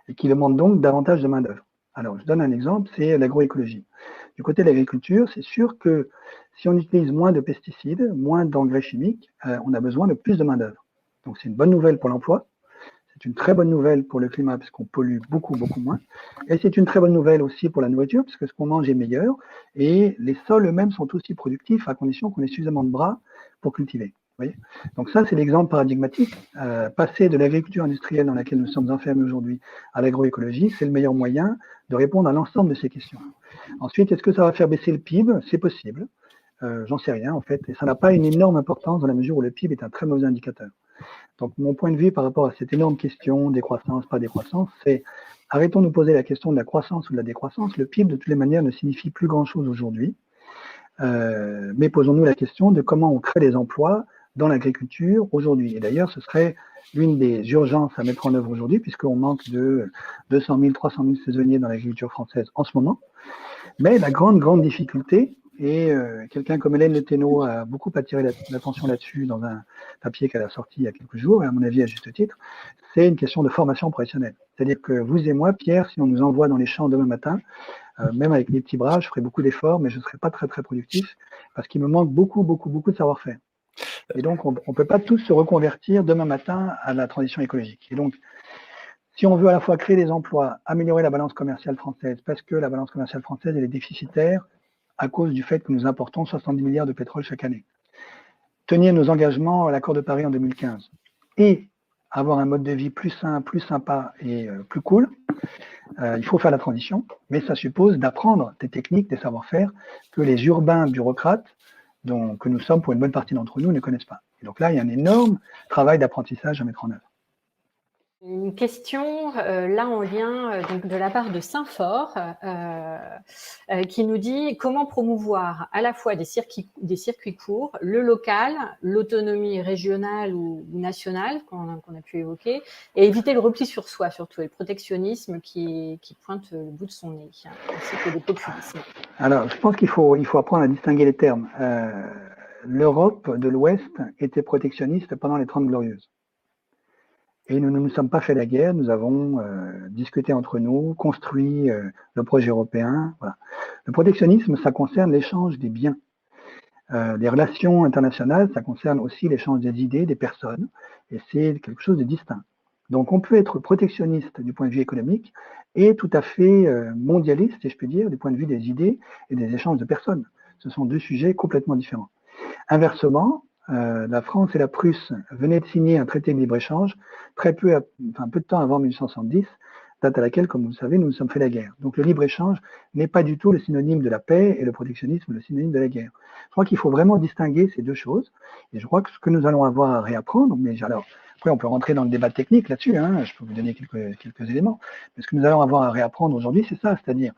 Speaker 3: et qui demandent donc davantage de main-d'œuvre. Alors, je donne un exemple, c'est l'agroécologie. Du côté de l'agriculture, c'est sûr que si on utilise moins de pesticides, moins d'engrais chimiques, on a besoin de plus de main-d'œuvre. Donc, c'est une bonne nouvelle pour l'emploi. C'est une très bonne nouvelle pour le climat parce qu'on pollue beaucoup, beaucoup moins. Et c'est une très bonne nouvelle aussi pour la nourriture parce que ce qu'on mange est meilleur et les sols eux-mêmes sont aussi productifs à condition qu'on ait suffisamment de bras pour cultiver. Vous voyez ? Donc ça, c'est l'exemple paradigmatique. Passer de l'agriculture industrielle dans laquelle nous sommes enfermés aujourd'hui à l'agroécologie, c'est le meilleur moyen de répondre à l'ensemble de ces questions. Ensuite, est-ce que ça va faire baisser le PIB ? C'est possible. J'en sais rien en fait. Et ça n'a pas une énorme importance dans la mesure où le PIB est un très mauvais indicateur. Donc, mon point de vue par rapport à cette énorme question, décroissance, pas décroissance, c'est arrêtons de nous poser la question de la croissance ou de la décroissance. Le PIB, de toutes les manières, ne signifie plus grand-chose aujourd'hui. Mais posons-nous la question de comment on crée des emplois dans l'agriculture aujourd'hui. Et d'ailleurs, ce serait l'une des urgences à mettre en œuvre aujourd'hui, puisqu'on manque de 200 000, 300 000 saisonniers dans l'agriculture française en ce moment. Mais la grande difficulté, et quelqu'un comme Hélène Le Thénault a beaucoup attiré l'attention là-dessus dans un papier qu'elle a sorti il y a quelques jours, et à mon avis à juste titre, c'est une question de formation professionnelle. C'est-à-dire que vous et moi, Pierre, si on nous envoie dans les champs demain matin, même avec mes petits bras, je ferai beaucoup d'efforts, mais je ne serai pas très productif, parce qu'il me manque beaucoup de savoir-faire. Et donc, on ne peut pas tous se reconvertir demain matin à la transition écologique. Et donc, si on veut à la fois créer des emplois, améliorer la balance commerciale française, parce que la balance commerciale française, elle est déficitaire à cause du fait que nous importons 70 milliards de pétrole chaque année, tenir nos engagements à l'accord de Paris en 2015, et avoir un mode de vie plus sain, plus sympa et plus cool, il faut faire la transition, mais ça suppose d'apprendre des techniques, des savoir-faire que les urbains bureaucrates, que nous sommes pour une bonne partie d'entre nous, ne connaissent pas. Et donc là, il y a un énorme travail d'apprentissage à mettre en œuvre.
Speaker 1: Une question là en lien donc de la part de Saint-Fort qui nous dit comment promouvoir à la fois des circuits courts, le local, l'autonomie régionale ou nationale qu'on a pu évoquer, et éviter le repli sur soi surtout, et le protectionnisme qui pointe le bout de son nez, ainsi que le populisme.
Speaker 3: Alors, je pense qu'il faut apprendre à distinguer les termes. L'Europe de l'Ouest était protectionniste pendant les 30 Glorieuses. Et nous ne nous sommes pas fait la guerre, nous avons discuté entre nous, construit le projet européen. Voilà. Le protectionnisme, ça concerne l'échange des biens. Les relations internationales, ça concerne aussi l'échange des idées, des personnes, et c'est quelque chose de distinct. Donc on peut être protectionniste du point de vue économique et tout à fait mondialiste, si je puis dire, du point de vue des idées et des échanges de personnes. Ce sont deux sujets complètement différents. Inversement, la France et la Prusse venaient de signer un traité de libre-échange peu de temps avant 1870, date à laquelle, comme vous le savez, nous nous sommes fait la guerre. Donc le libre-échange n'est pas du tout le synonyme de la paix et le protectionnisme le synonyme de la guerre. Je crois qu'il faut vraiment distinguer ces deux choses, et je crois que ce que nous allons avoir à réapprendre, mais alors, après on peut rentrer dans le débat technique là-dessus, hein, je peux vous donner quelques éléments, mais ce que nous allons avoir à réapprendre aujourd'hui, c'est ça, c'est-à-dire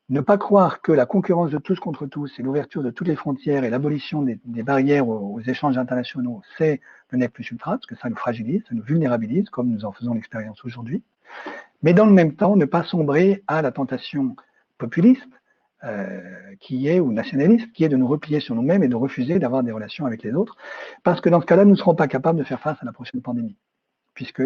Speaker 3: ne pas croire que la concurrence de tous contre tous et l'ouverture de toutes les frontières et l'abolition des barrières aux échanges internationaux, c'est le nec plus ultra, parce que ça nous fragilise, ça nous vulnérabilise, comme nous en faisons l'expérience aujourd'hui. Mais dans le même temps, ne pas sombrer à la tentation populiste, ou nationaliste, qui est de nous replier sur nous-mêmes et de refuser d'avoir des relations avec les autres, parce que dans ce cas-là, nous ne serons pas capables de faire face à la prochaine pandémie. Puisque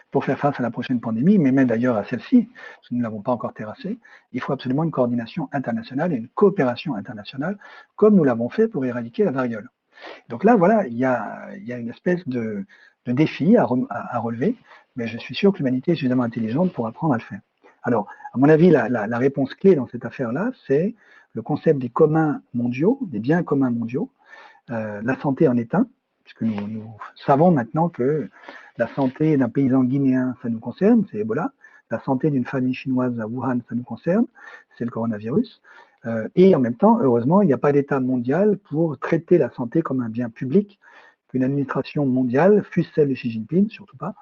Speaker 3: pour faire face à la prochaine pandémie, mais même d'ailleurs à celle-ci, parce que nous ne l'avons pas encore terrassée, il faut absolument une coordination internationale et une coopération internationale, comme nous l'avons fait pour éradiquer la variole. Donc là, voilà, il y a une espèce de défi à relever, mais je suis sûr que l'humanité est suffisamment intelligente pour apprendre à le faire. Alors, à mon avis, la réponse clé dans cette affaire-là, c'est le concept des communs mondiaux, des biens communs mondiaux. La santé en est un, puisque nous savons maintenant que la santé d'un paysan guinéen, ça nous concerne, c'est Ebola. La santé d'une famille chinoise à Wuhan, ça nous concerne, c'est le coronavirus. Et en même temps, heureusement, il n'y a pas d'État mondial pour traiter la santé comme un bien public qu'une administration mondiale, fût-ce celle de Xi Jinping, surtout pas,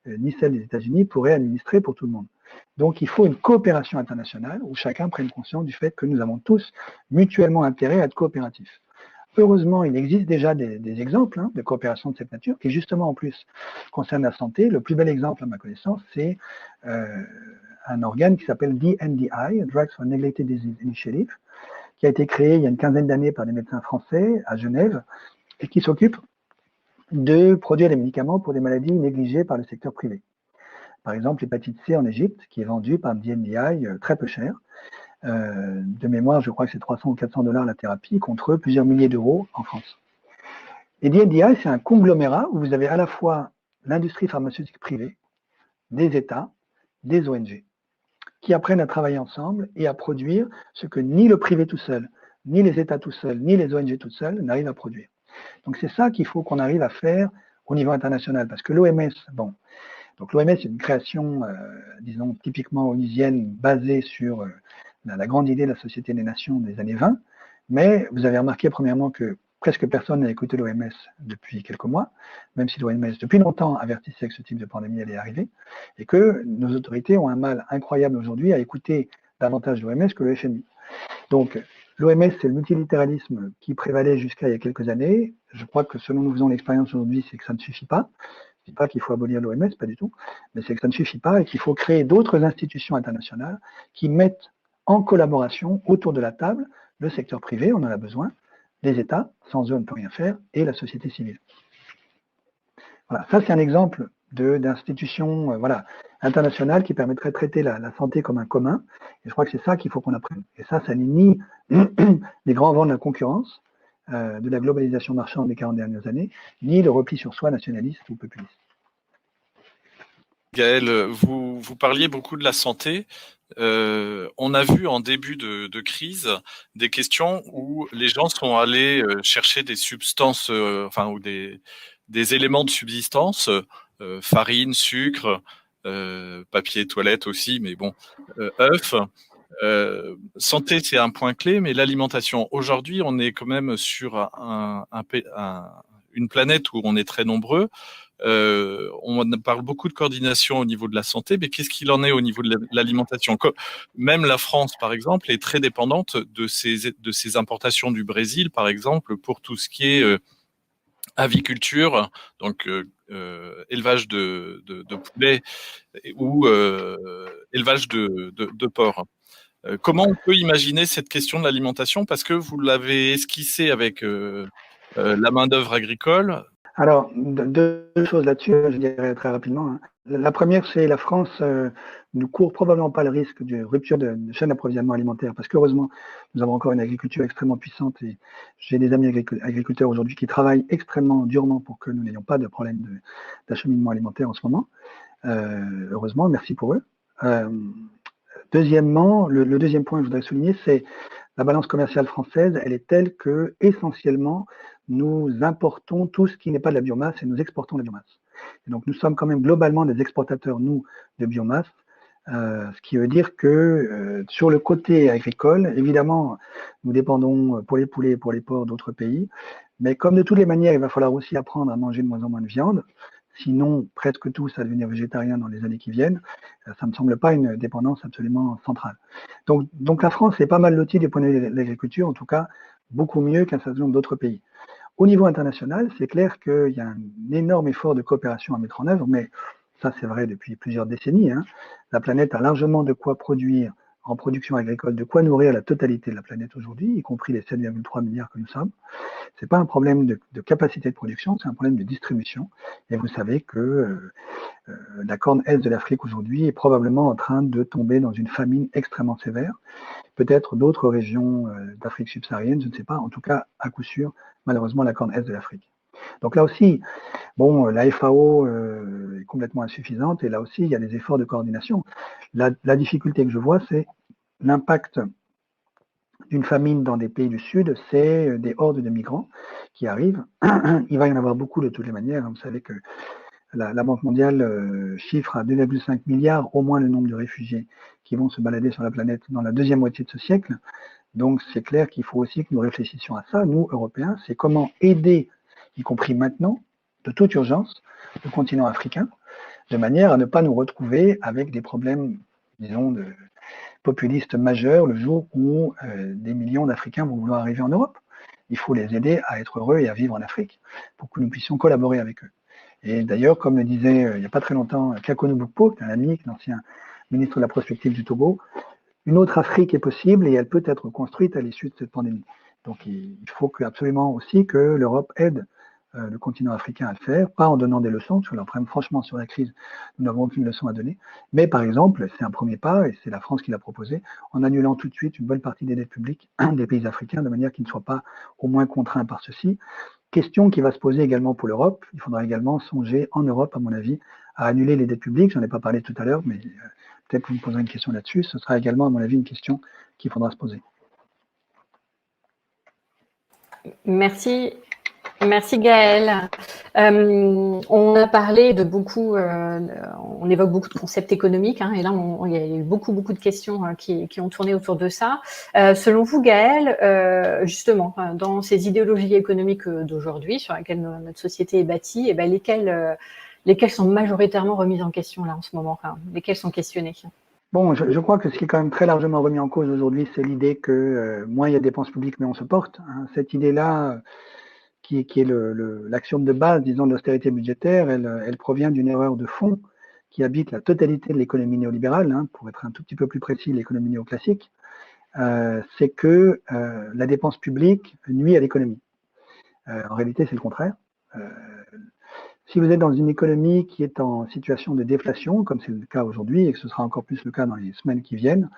Speaker 3: ni celle des États-Unis, pourrait administrer pour tout le monde. Donc il faut une coopération internationale où chacun prenne conscience du fait que nous avons tous mutuellement intérêt à être coopératifs. Heureusement, il existe déjà des exemples de coopération de cette nature qui, justement, en plus, concernent la santé. Le plus bel exemple, à ma connaissance, c'est un organe qui s'appelle DNDi, Drugs for Neglected Disease Initiative, qui a été créé il y a une quinzaine d'années par des médecins français à Genève et qui s'occupe de produire des médicaments pour des maladies négligées par le secteur privé. Par exemple, l'hépatite C en Égypte, qui est vendue par DNDi très peu cher. De mémoire, je crois que c'est 300 ou 400 $ la thérapie, contre plusieurs milliers d'euros en France. Et DNDi, c'est un conglomérat où vous avez à la fois l'industrie pharmaceutique privée, des États, des ONG, qui apprennent à travailler ensemble et à produire ce que ni le privé tout seul, ni les États tout seuls, ni les ONG toutes seules n'arrivent à produire. Donc c'est ça qu'il faut qu'on arrive à faire au niveau international, parce que l'OMS, donc l'OMS est une création, disons, typiquement onusienne, basée sur la grande idée de la Société des Nations des années 20, mais vous avez remarqué premièrement que presque personne n'a écouté l'OMS depuis quelques mois, même si l'OMS depuis longtemps avertissait que ce type de pandémie allait arriver, et que nos autorités ont un mal incroyable aujourd'hui à écouter davantage l'OMS que le FMI. Donc, l'OMS, c'est le multilatéralisme qui prévalait jusqu'à il y a quelques années. Je crois que ce dont nous faisons l'expérience aujourd'hui, c'est que ça ne suffit pas. Je ne dis pas qu'il faut abolir l'OMS, pas du tout, mais c'est que ça ne suffit pas et qu'il faut créer d'autres institutions internationales qui mettent en collaboration autour de la table le secteur privé, on en a besoin, les États, sans eux on ne peut rien faire, et la société civile. Voilà, ça c'est un exemple d'institution internationale qui permettrait de traiter la santé comme un commun, et je crois que c'est ça qu'il faut qu'on apprenne. Et ça n'est ni les grands vents de la concurrence, de la globalisation marchande des 40 dernières années, ni le repli sur soi nationaliste ou populiste.
Speaker 2: Gaël, vous parliez beaucoup de la santé. On a vu en début de crise des questions où les gens sont allés chercher des substances, ou des éléments de subsistance, farine, sucre, papier toilette aussi, mais bon, œufs. Santé, c'est un point clé, mais l'alimentation. Aujourd'hui, on est quand même sur une planète où on est très nombreux. On parle beaucoup de coordination au niveau de la santé, mais qu'est-ce qu'il en est au niveau de l'alimentation? Même la France, par exemple, est très dépendante de ces importations du Brésil, par exemple, pour tout ce qui est aviculture, donc élevage de poulets ou élevage de porcs. Comment on peut imaginer cette question de l'alimentation? Parce que vous l'avez esquissé avec la main-d'œuvre agricole.
Speaker 3: Alors, deux choses là-dessus, je dirais très rapidement. Hein. La première, c'est la France ne court probablement pas le risque de rupture de chaîne d'approvisionnement alimentaire, parce qu'heureusement, nous avons encore une agriculture extrêmement puissante et j'ai des amis agriculteurs aujourd'hui qui travaillent extrêmement durement pour que nous n'ayons pas de problème d'acheminement alimentaire en ce moment. Heureusement, merci pour eux. Deuxièmement, le deuxième point que je voudrais souligner, c'est la balance commerciale française, elle est telle que, essentiellement, nous importons tout ce qui n'est pas de la biomasse et nous exportons la biomasse. Et donc, nous sommes quand même globalement des exportateurs, nous, de biomasse, ce qui veut dire que sur le côté agricole, évidemment, nous dépendons pour les poulets et pour les porcs d'autres pays, mais comme de toutes les manières, il va falloir aussi apprendre à manger de moins en moins de viande, sinon presque tous à devenir végétariens dans les années qui viennent, ça ne me semble pas une dépendance absolument centrale. Donc la France est pas mal lotie du point de vue de l'agriculture, en tout cas beaucoup mieux qu'un certain nombre d'autres pays. Au niveau international, c'est clair qu'il y a un énorme effort de coopération à mettre en œuvre, mais ça c'est vrai depuis plusieurs décennies. Hein. La planète a largement de quoi produire en production agricole, de quoi nourrir la totalité de la planète aujourd'hui, y compris les 7,3 milliards que nous sommes. C'est pas un problème de capacité de production, c'est un problème de distribution. Et vous savez que la corne est de l'Afrique aujourd'hui est probablement en train de tomber dans une famine extrêmement sévère. Peut-être d'autres régions d'Afrique subsaharienne, je ne sais pas. En tout cas, à coup sûr, malheureusement, la corne est de l'Afrique. Donc là aussi, bon, la FAO est complètement insuffisante et là aussi, il y a des efforts de coordination. La difficulté que je vois, c'est l'impact d'une famine dans des pays du Sud, c'est des hordes de migrants qui arrivent. Il va y en avoir beaucoup de toutes les manières. Vous savez que la Banque mondiale chiffre à 2,5 milliards au moins le nombre de réfugiés qui vont se balader sur la planète dans la deuxième moitié de ce siècle. Donc c'est clair qu'il faut aussi que nous réfléchissions à ça, nous, Européens, c'est comment aider, y compris maintenant, de toute urgence, le continent africain, de manière à ne pas nous retrouver avec des problèmes, disons, populistes majeurs le jour où des millions d'Africains vont vouloir arriver en Europe. Il faut les aider à être heureux et à vivre en Afrique pour que nous puissions collaborer avec eux. Et d'ailleurs, comme le disait il n'y a pas très longtemps Kakonou Bokpo, un ami, l'ancien ministre de la prospective du Togo, une autre Afrique est possible et elle peut être construite à l'issue de cette pandémie. Donc il faut absolument aussi que l'Europe aide le continent africain à le faire, pas en donnant des leçons, sur leur problème, franchement, sur la crise, nous n'avons aucune leçon à donner, mais par exemple, c'est un premier pas, et c'est la France qui l'a proposé, en annulant tout de suite une bonne partie des dettes publiques des pays africains, de manière qu'ils ne soient pas au moins contraints par ceci. Question qui va se poser également pour l'Europe. Il faudra également songer en Europe, à mon avis, à annuler les dettes publiques. J'en ai pas parlé tout à l'heure, mais peut-être que vous me poserez une question là-dessus. Ce sera également, à mon avis, une question qu'il faudra se poser.
Speaker 1: Merci. Merci Gaëlle. On a parlé de beaucoup, on évoque beaucoup de concepts économiques, hein, et là il y a eu beaucoup de questions qui ont tourné autour de ça. Selon vous Gaëlle, justement, dans ces idéologies économiques d'aujourd'hui sur lesquelles notre société est bâtie, et ben lesquelles sont majoritairement remises en question là en ce moment, lesquelles sont questionnées?
Speaker 3: Bon, je crois que ce qui est quand même très largement remis en cause aujourd'hui, c'est l'idée que moins il y a de dépenses publiques, mais on se porte. Hein. Cette idée-là, qui est l'axiome de base, disons, de l'austérité budgétaire, elle provient d'une erreur de fond qui habite la totalité de l'économie néolibérale, hein, pour être un tout petit peu plus précis, l'économie néoclassique, c'est que la dépense publique nuit à l'économie. En réalité, c'est le contraire. Si vous êtes dans une économie qui est en situation de déflation, comme c'est le cas aujourd'hui, et que ce sera encore plus le cas dans les semaines qui viennent,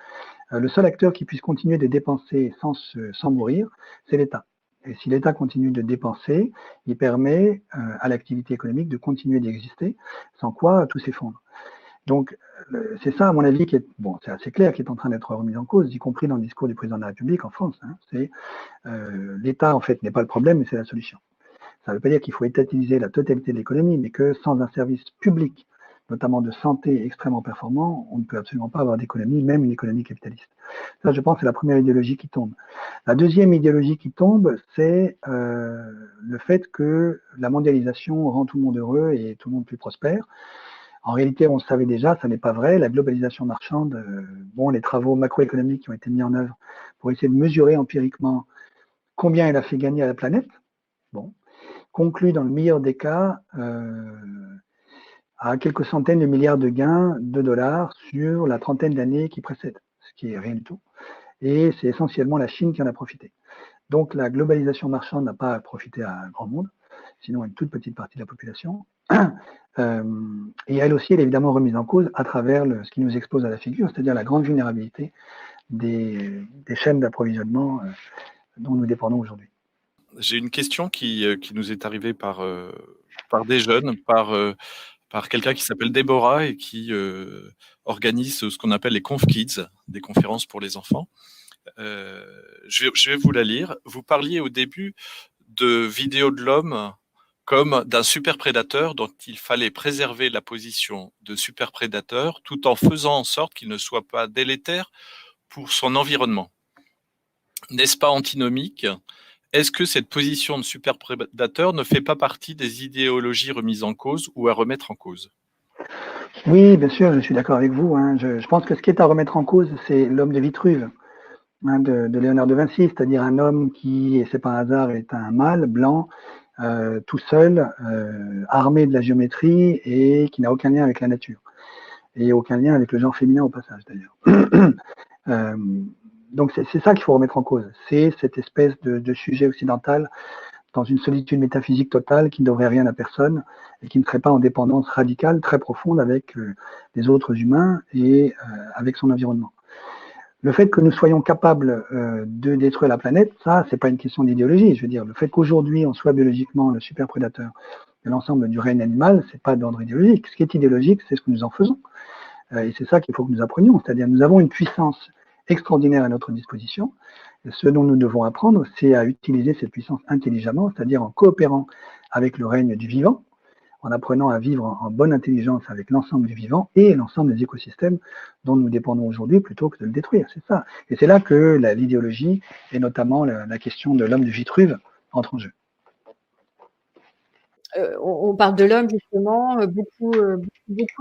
Speaker 3: le seul acteur qui puisse continuer de dépenser sans mourir, c'est l'État. Et si l'État continue de dépenser, il permet à l'activité économique de continuer d'exister, sans quoi tout s'effondre. Donc, c'est ça, à mon avis, qui est, bon, c'est assez clair, qui est en train d'être remis en cause, y compris dans le discours du président de la République en France. Hein, c'est l'État, en fait, n'est pas le problème, mais c'est la solution. Ça ne veut pas dire qu'il faut étatiser la totalité de l'économie, mais que sans un service public, notamment de santé extrêmement performant, on ne peut absolument pas avoir d'économie, même une économie capitaliste. Ça, je pense, c'est la première idéologie qui tombe. La deuxième idéologie qui tombe, c'est le fait que la mondialisation rend tout le monde heureux et tout le monde plus prospère. En réalité, on le savait déjà, ça n'est pas vrai. La globalisation marchande, bon, les travaux macroéconomiques qui ont été mis en œuvre pour essayer de mesurer empiriquement combien elle a fait gagner à la planète, bon, conclut dans le meilleur des cas à quelques centaines de milliards de gains de dollars sur la trentaine d'années qui précèdent, ce qui est rien du tout. Et c'est essentiellement la Chine qui en a profité. Donc la globalisation marchande n'a pas profité à un grand monde, sinon à une toute petite partie de la population. Et elle aussi, elle est évidemment remise en cause à travers ce qui nous expose à la figure, c'est-à-dire la grande vulnérabilité des chaînes d'approvisionnement dont nous dépendons aujourd'hui.
Speaker 2: J'ai une question qui nous est arrivée par des jeunes, par quelqu'un qui s'appelle Déborah et qui organise ce qu'on appelle les Conf Kids, des conférences pour les enfants. Je vais vous la lire. Vous parliez au début de vidéos de l'homme comme d'un superprédateur dont il fallait préserver la position de superprédateur tout en faisant en sorte qu'il ne soit pas délétère pour son environnement. N'est-ce pas antinomique ? Est-ce que cette position de superprédateur ne fait pas partie des idéologies remises en cause ou à remettre en cause ?
Speaker 3: Oui, bien sûr, je suis d'accord avec vous. Hein. Je pense que ce qui est à remettre en cause, c'est l'homme de Vitruve, hein, de Léonard de Vinci, c'est-à-dire un homme qui, et c'est pas un hasard, est un mâle blanc, tout seul, armé de la géométrie et qui n'a aucun lien avec la nature. Et aucun lien avec le genre féminin au passage d'ailleurs. Donc c'est ça qu'il faut remettre en cause. C'est cette espèce de sujet occidental dans une solitude métaphysique totale qui ne devrait rien à personne et qui ne serait pas en dépendance radicale, très profonde avec les autres humains et avec son environnement. Le fait que nous soyons capables de détruire la planète, ça, c'est pas une question d'idéologie. Je veux dire, le fait qu'aujourd'hui on soit biologiquement le superprédateur de l'ensemble du règne animal, c'est pas d'ordre idéologique. Ce qui est idéologique, c'est ce que nous en faisons. Et c'est ça qu'il faut que nous apprenions. C'est-à-dire, nous avons une puissance extraordinaire à notre disposition. Et ce dont nous devons apprendre, c'est à utiliser cette puissance intelligemment, c'est-à-dire en coopérant avec le règne du vivant, en apprenant à vivre en bonne intelligence avec l'ensemble du vivant et l'ensemble des écosystèmes dont nous dépendons aujourd'hui plutôt que de le détruire. C'est ça. Et c'est là que l'idéologie, et notamment la question de l'homme de Vitruve, entre en jeu.
Speaker 1: On parle de l'homme justement, beaucoup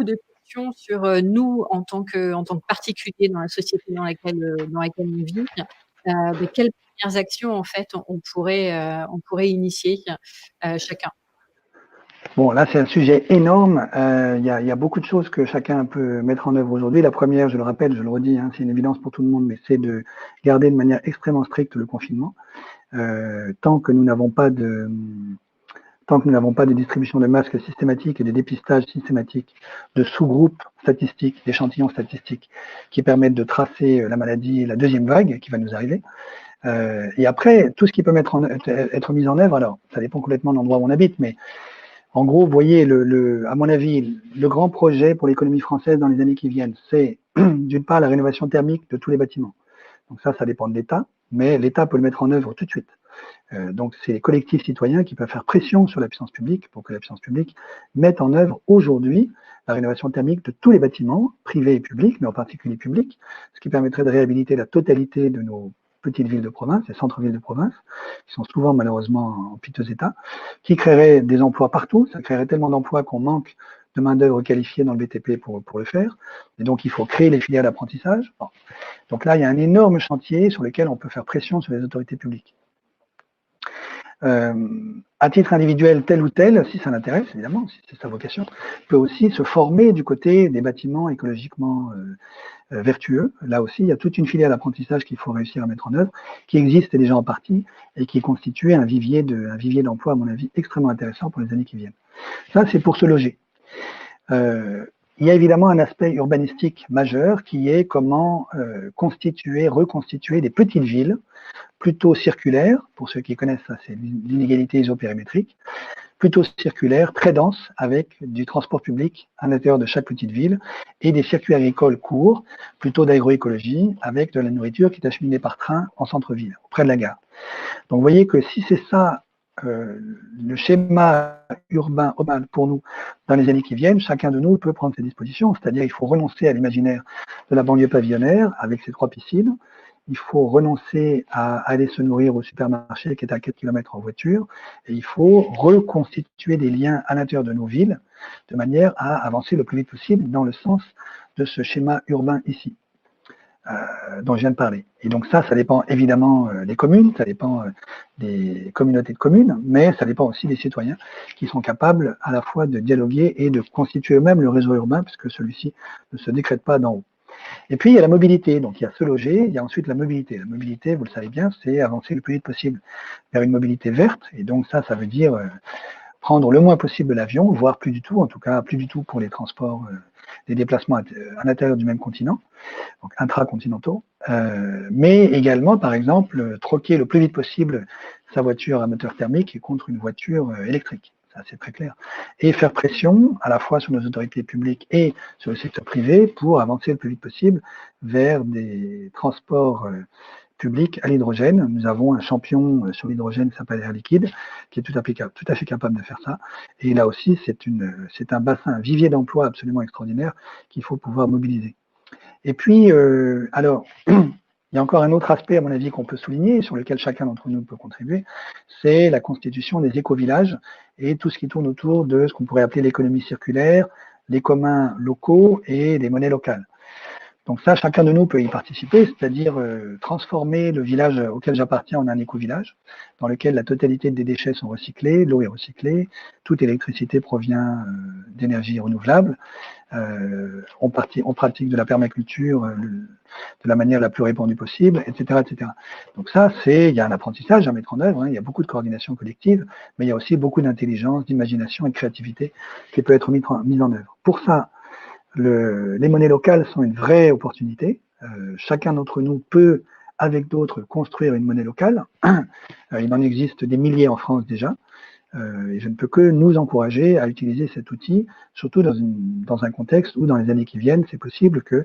Speaker 1: de questions sur nous en tant que particuliers dans la société dans laquelle on vit. De quelles premières actions en fait on pourrait initier chacun.
Speaker 3: Bon, là, c'est un sujet énorme. Il y a beaucoup de choses que chacun peut mettre en œuvre aujourd'hui. La première, je le rappelle, je le redis, hein, c'est une évidence pour tout le monde, mais c'est de garder de manière extrêmement stricte le confinement. Tant que nous n'avons pas de distribution de masques systématiques et de dépistage systématique de sous-groupes statistiques, d'échantillons statistiques qui permettent de tracer la maladie et la deuxième vague qui va nous arriver. Et après, tout ce qui peut être mis en œuvre, alors ça dépend complètement de l'endroit où on habite, mais en gros, vous voyez, à mon avis, le grand projet pour l'économie française dans les années qui viennent, c'est d'une part la rénovation thermique de tous les bâtiments. Donc ça dépend de l'État, mais l'État peut le mettre en œuvre tout de suite. Donc, c'est les collectifs citoyens qui peuvent faire pression sur la puissance publique pour que la puissance publique mette en œuvre aujourd'hui la rénovation thermique de tous les bâtiments, privés et publics, mais en particulier publics, ce qui permettrait de réhabiliter la totalité de nos petites villes de province, les centres-villes de province, qui sont souvent malheureusement en piteux état, qui créerait des emplois partout. Ça créerait tellement d'emplois qu'on manque de main-d'œuvre qualifiée dans le BTP pour le faire. Et donc, il faut créer les filières d'apprentissage. Bon. Donc là, il y a un énorme chantier sur lequel on peut faire pression sur les autorités publiques. À titre individuel, tel ou tel, si ça l'intéresse, évidemment, si c'est sa vocation, peut aussi se former du côté des bâtiments écologiquement vertueux. Là aussi, il y a toute une filière d'apprentissage qu'il faut réussir à mettre en œuvre, qui existe déjà en partie et qui constitue un vivier d'emploi, à mon avis, extrêmement intéressant pour les années qui viennent. Ça, c'est pour se loger. Il y a évidemment un aspect urbanistique majeur qui est comment reconstituer des petites villes plutôt circulaires, pour ceux qui connaissent ça, c'est l'inégalité isopérimétrique, plutôt circulaire, très dense, avec du transport public à l'intérieur de chaque petite ville et des circuits agricoles courts, plutôt d'agroécologie, avec de la nourriture qui est acheminée par train en centre-ville, près de la gare. Donc vous voyez que si c'est ça le schéma urbain pour nous dans les années qui viennent, chacun de nous peut prendre ses dispositions, c'est-à-dire il faut renoncer à l'imaginaire de la banlieue pavillonnaire avec ses 3 piscines, il faut renoncer à aller se nourrir au supermarché qui est à 4 km en voiture, et il faut reconstituer des liens à l'intérieur de nos villes, de manière à avancer le plus vite possible dans le sens de ce schéma urbain ici, dont je viens de parler. Et donc ça dépend évidemment des communes, ça dépend des communautés de communes, mais ça dépend aussi des citoyens qui sont capables à la fois de dialoguer et de constituer eux-mêmes le réseau urbain, puisque celui-ci ne se décrète pas d'en haut. Et puis, il y a la mobilité. Donc, il y a se loger, il y a ensuite la mobilité. La mobilité, vous le savez bien, c'est avancer le plus vite possible vers une mobilité verte. Et donc, ça veut dire prendre le moins possible l'avion, voire plus du tout, en tout cas, plus du tout pour les transports, les déplacements à l'intérieur du même continent, donc intracontinentaux. Mais également, par exemple, troquer le plus vite possible sa voiture à moteur thermique contre une voiture électrique. C'est très clair, et faire pression à la fois sur nos autorités publiques et sur le secteur privé pour avancer le plus vite possible vers des transports publics à l'hydrogène. Nous avons un champion sur l'hydrogène qui s'appelle Air Liquide, qui est tout à fait capable de faire ça. Et là aussi, c'est un bassin, un vivier d'emploi absolument extraordinaire qu'il faut pouvoir mobiliser. Et puis, alors, il y a encore un autre aspect, à mon avis, qu'on peut souligner, sur lequel chacun d'entre nous peut contribuer, c'est la constitution des éco-villages et tout ce qui tourne autour de ce qu'on pourrait appeler l'économie circulaire, les communs locaux et les monnaies locales. Donc ça, chacun de nous peut y participer, c'est-à-dire transformer le village auquel j'appartiens en un éco-village, dans lequel la totalité des déchets sont recyclés, l'eau est recyclée, toute électricité provient d'énergie renouvelable, on pratique de la permaculture de la manière la plus répandue possible, etc., etc. Donc ça, il y a un apprentissage à mettre en œuvre, il y a beaucoup de coordination collective, mais il y a aussi beaucoup d'intelligence, d'imagination et de créativité qui peut être mise en œuvre. Pour ça, les monnaies locales sont une vraie opportunité. Chacun d'entre nous peut, avec d'autres, construire une monnaie locale. Il en existe des milliers en France déjà. Et je ne peux que nous encourager à utiliser cet outil, surtout dans un contexte où, dans les années qui viennent, c'est possible que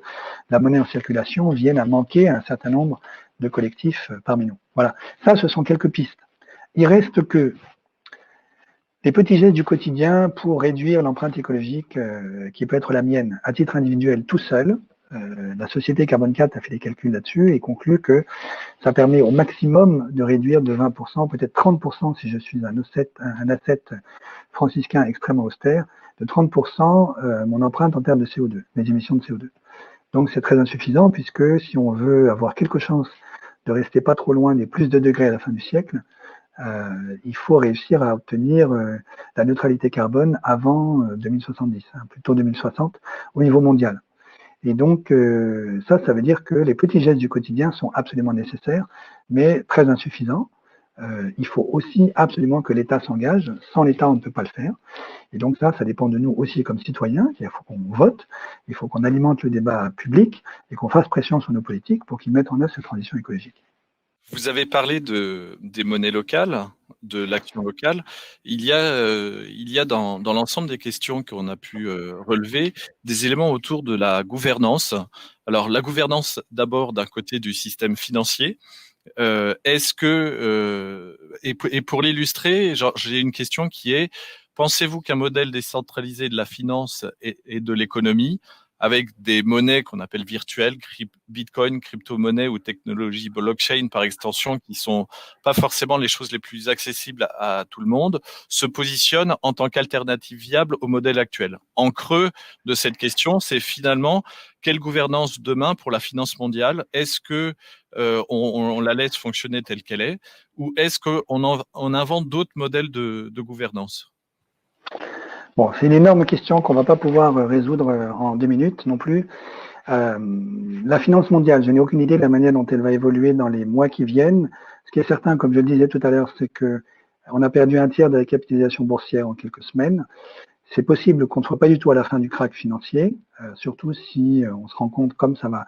Speaker 3: la monnaie en circulation vienne à manquer à un certain nombre de collectifs parmi nous. Voilà, ça, ce sont quelques pistes. Il reste que des petits gestes du quotidien pour réduire l'empreinte écologique qui peut être la mienne à titre individuel tout seul. La société Carbone 4 a fait des calculs là-dessus et conclut que ça permet au maximum de réduire de 20%, peut-être 30% si je suis un ascète franciscain extrêmement austère, de 30% mon empreinte en termes de CO2, mes émissions de CO2. Donc c'est très insuffisant puisque si on veut avoir quelque chance de rester pas trop loin des plus de degrés à la fin du siècle, il faut réussir à obtenir la neutralité carbone avant 2070, plutôt 2060 au niveau mondial. Et donc, ça veut dire que les petits gestes du quotidien sont absolument nécessaires, mais très insuffisants. Il faut aussi absolument que l'État s'engage. Sans l'État, on ne peut pas le faire. Et donc ça dépend de nous aussi comme citoyens. Il faut qu'on vote, il faut qu'on alimente le débat public et qu'on fasse pression sur nos politiques pour qu'ils mettent en œuvre cette transition écologique.
Speaker 2: Vous avez parlé des monnaies locales, de l'action locale. Il y a dans l'ensemble des questions qu'on a pu relever des éléments autour de la gouvernance. Alors la gouvernance d'abord d'un côté du système financier, Est-ce que, et pour l'illustrer, j'ai une question qui est, pensez-vous qu'un modèle décentralisé de la finance et de l'économie, avec des monnaies qu'on appelle virtuelles, Bitcoin, crypto-monnaie ou technologie blockchain par extension, qui sont pas forcément les choses les plus accessibles à tout le monde, se positionne en tant qu'alternative viable au modèle actuel? En creux de cette question, c'est finalement quelle gouvernance demain pour la finance mondiale? Est-ce que on la laisse fonctionner telle qu'elle est, ou est-ce qu'on invente d'autres modèles de gouvernance?
Speaker 3: Bon, c'est une énorme question qu'on ne va pas pouvoir résoudre en 2 minutes non plus. La finance mondiale, je n'ai aucune idée de la manière dont elle va évoluer dans les mois qui viennent. Ce qui est certain, comme je le disais tout à l'heure, c'est que on a perdu un tiers de la capitalisation boursière en quelques semaines. C'est possible qu'on ne soit pas du tout à la fin du krach financier, surtout si on se rend compte, comme ça va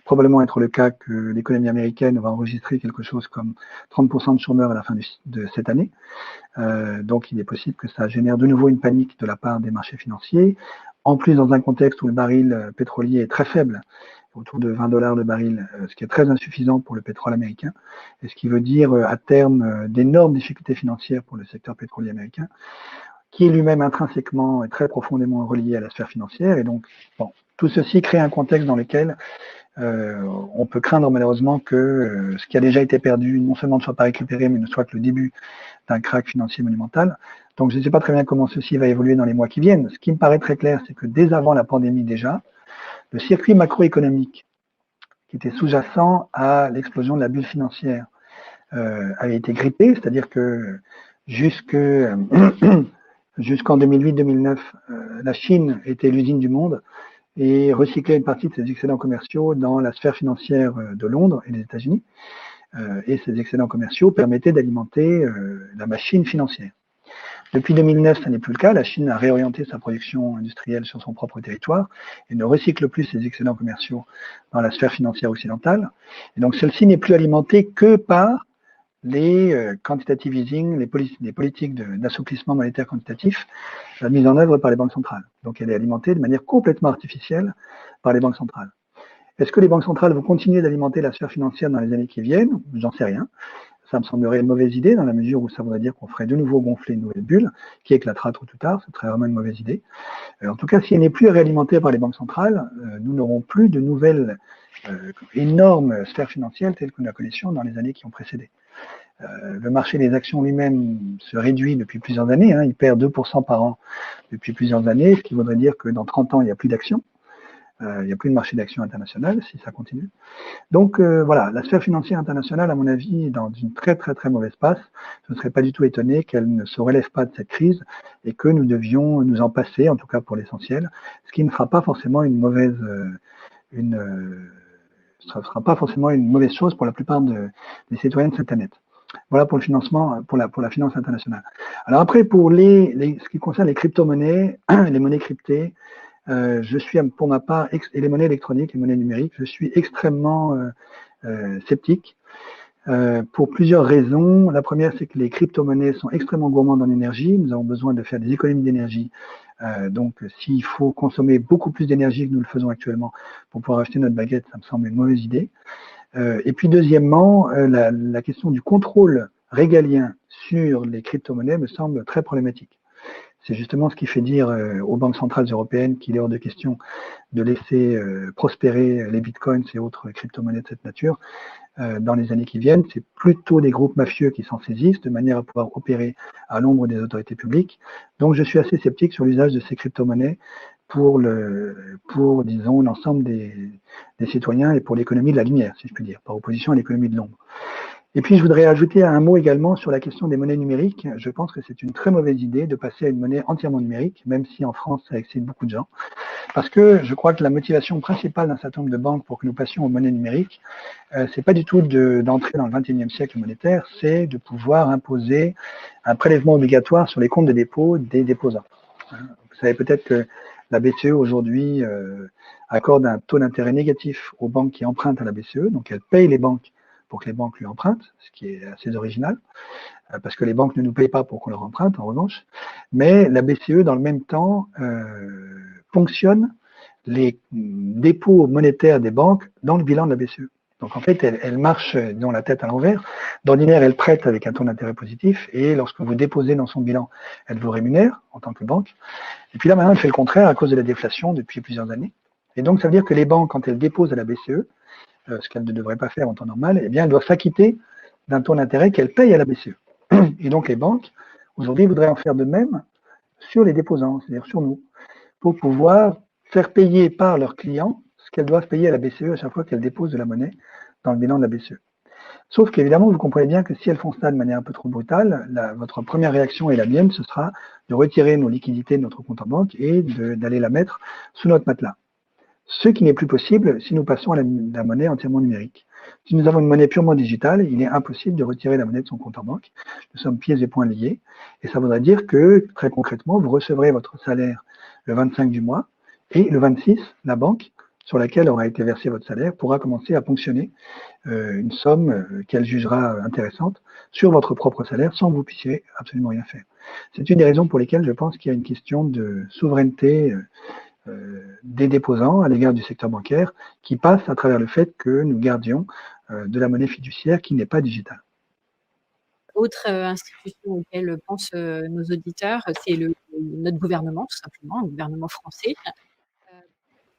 Speaker 3: probablement être le cas, que l'économie américaine va enregistrer quelque chose comme 30% de chômeurs à la fin de cette année. Donc il est possible que ça génère de nouveau une panique de la part des marchés financiers, en plus dans un contexte où le baril pétrolier est très faible, autour de $20 le baril, ce qui est très insuffisant pour le pétrole américain, et ce qui veut dire à terme d'énormes difficultés financières pour le secteur pétrolier américain, qui est lui-même intrinsèquement et très profondément relié à la sphère financière. Et donc, bon, tout ceci crée un contexte dans lequel on peut craindre malheureusement que ce qui a déjà été perdu non seulement ne soit pas récupéré, mais ne soit que le début d'un krach financier monumental. Donc, je ne sais pas très bien comment ceci va évoluer dans les mois qui viennent. Ce qui me paraît très clair, c'est que dès avant la pandémie déjà, le circuit macroéconomique qui était sous-jacent à l'explosion de la bulle financière avait été grippé, c'est-à-dire que jusqu'en 2008-2009, la Chine était l'usine du monde et recyclait une partie de ses excédents commerciaux dans la sphère financière de Londres et des États-Unis. Et ces excédents commerciaux permettaient d'alimenter la machine financière. Depuis 2009, ça n'est plus le cas. La Chine a réorienté sa production industrielle sur son propre territoire et ne recycle plus ses excédents commerciaux dans la sphère financière occidentale. Et donc, celle-ci n'est plus alimentée que par les quantitative easing, les politiques d'assouplissement monétaire quantitatif mises en œuvre par les banques centrales. Donc, elle est alimentée de manière complètement artificielle par les banques centrales. Est-ce que les banques centrales vont continuer d'alimenter la sphère financière dans les années qui viennent? J'en sais rien. Ça me semblerait une mauvaise idée dans la mesure où ça voudrait dire qu'on ferait de nouveau gonfler une nouvelle bulle qui éclatera tôt ou tard. Ce serait vraiment une mauvaise idée. En tout cas, si elle n'est plus réalimentée par les banques centrales, nous n'aurons plus de nouvelles énormes sphères financières telles que nous la connaissions dans les années qui ont précédé. Le marché des actions lui-même se réduit depuis plusieurs années. Il perd 2% par an depuis plusieurs années, ce qui voudrait dire que dans 30 ans, il n'y a plus d'actions. Il n'y a plus de marché d'actions international si ça continue. Donc voilà, la sphère financière internationale, à mon avis, est dans une très très très mauvaise passe. Je ne serais pas du tout étonné qu'elle ne se relève pas de cette crise et que nous devions nous en passer, en tout cas pour l'essentiel, ce qui ne sera pas forcément une mauvaise, sera pas forcément une mauvaise chose pour la plupart des citoyens de cette planète. Voilà pour le financement, pour la finance internationale. Alors après, pour ce qui concerne les crypto-monnaies, les monnaies cryptées, je suis pour ma part, et les monnaies électroniques, les monnaies numériques, je suis extrêmement sceptique pour plusieurs raisons. La première, c'est que les crypto-monnaies sont extrêmement gourmandes en énergie. Nous avons besoin de faire des économies d'énergie. Donc, s'il faut consommer beaucoup plus d'énergie que nous le faisons actuellement pour pouvoir acheter notre baguette, ça me semble une mauvaise idée. Et puis, deuxièmement, la question du contrôle régalien sur les crypto-monnaies me semble très problématique. C'est justement ce qui fait dire aux banques centrales européennes qu'il est hors de question de laisser prospérer les bitcoins et autres crypto-monnaies de cette nature dans les années qui viennent. C'est plutôt des groupes mafieux qui s'en saisissent de manière à pouvoir opérer à l'ombre des autorités publiques. Donc je suis assez sceptique sur l'usage de ces crypto-monnaies pour disons, l'ensemble des citoyens et pour l'économie de la lumière, si je puis dire, par opposition à l'économie de l'ombre. Et puis, je voudrais ajouter un mot également sur la question des monnaies numériques. Je pense que c'est une très mauvaise idée de passer à une monnaie entièrement numérique, même si en France, ça excite beaucoup de gens. Parce que je crois que la motivation principale d'un certain nombre de banques pour que nous passions aux monnaies numériques, c'est pas du tout d'entrer dans le XXIe siècle monétaire, c'est de pouvoir imposer un prélèvement obligatoire sur les comptes de dépôt des déposants. Vous savez peut-être que la BCE aujourd'hui accorde un taux d'intérêt négatif aux banques qui empruntent à la BCE, donc elle paye les banques pour que les banques lui empruntent, ce qui est assez original, parce que les banques ne nous payent pas pour qu'on leur emprunte, en revanche. Mais la BCE, dans le même temps, ponctionne les dépôts monétaires des banques dans le bilan de la BCE. Donc en fait, elle marche dans la tête à l'envers. D'ordinaire, elle prête avec un taux d'intérêt positif et lorsque vous déposez dans son bilan, elle vous rémunère en tant que banque. Et puis là, maintenant, elle fait le contraire à cause de la déflation depuis plusieurs années. Et donc, ça veut dire que les banques, quand elles déposent à la BCE, ce qu'elles ne devraient pas faire en temps normal, eh bien, elles doivent s'acquitter d'un taux d'intérêt qu'elles payent à la BCE. Et donc, les banques, aujourd'hui, voudraient en faire de même sur les déposants, c'est-à-dire sur nous, pour pouvoir faire payer par leurs clients ce qu'elles doivent payer à la BCE à chaque fois qu'elles déposent de la monnaie dans le bilan de la BCE. Sauf qu'évidemment, vous comprenez bien que si elles font ça de manière un peu trop brutale, votre première réaction et la mienne, ce sera de retirer nos liquidités de notre compte en banque et d'aller la mettre sous notre matelas. Ce qui n'est plus possible si nous passons à la monnaie entièrement numérique. Si nous avons une monnaie purement digitale, il est impossible de retirer la monnaie de son compte en banque. Nous sommes pieds et poings liés. Et ça voudrait dire que, très concrètement, vous recevrez votre salaire le 25 du mois et le 26, la banque sur laquelle aura été versé votre salaire pourra commencer à ponctionner une somme qu'elle jugera intéressante sur votre propre salaire sans que vous puissiez absolument rien faire. C'est une des raisons pour lesquelles je pense qu'il y a une question de souveraineté des déposants à l'égard du secteur bancaire qui passe à travers le fait que nous gardions de la monnaie fiduciaire qui n'est pas digitale.
Speaker 1: Autre institution auquel pensent nos auditeurs, c'est notre gouvernement, tout simplement, le gouvernement français.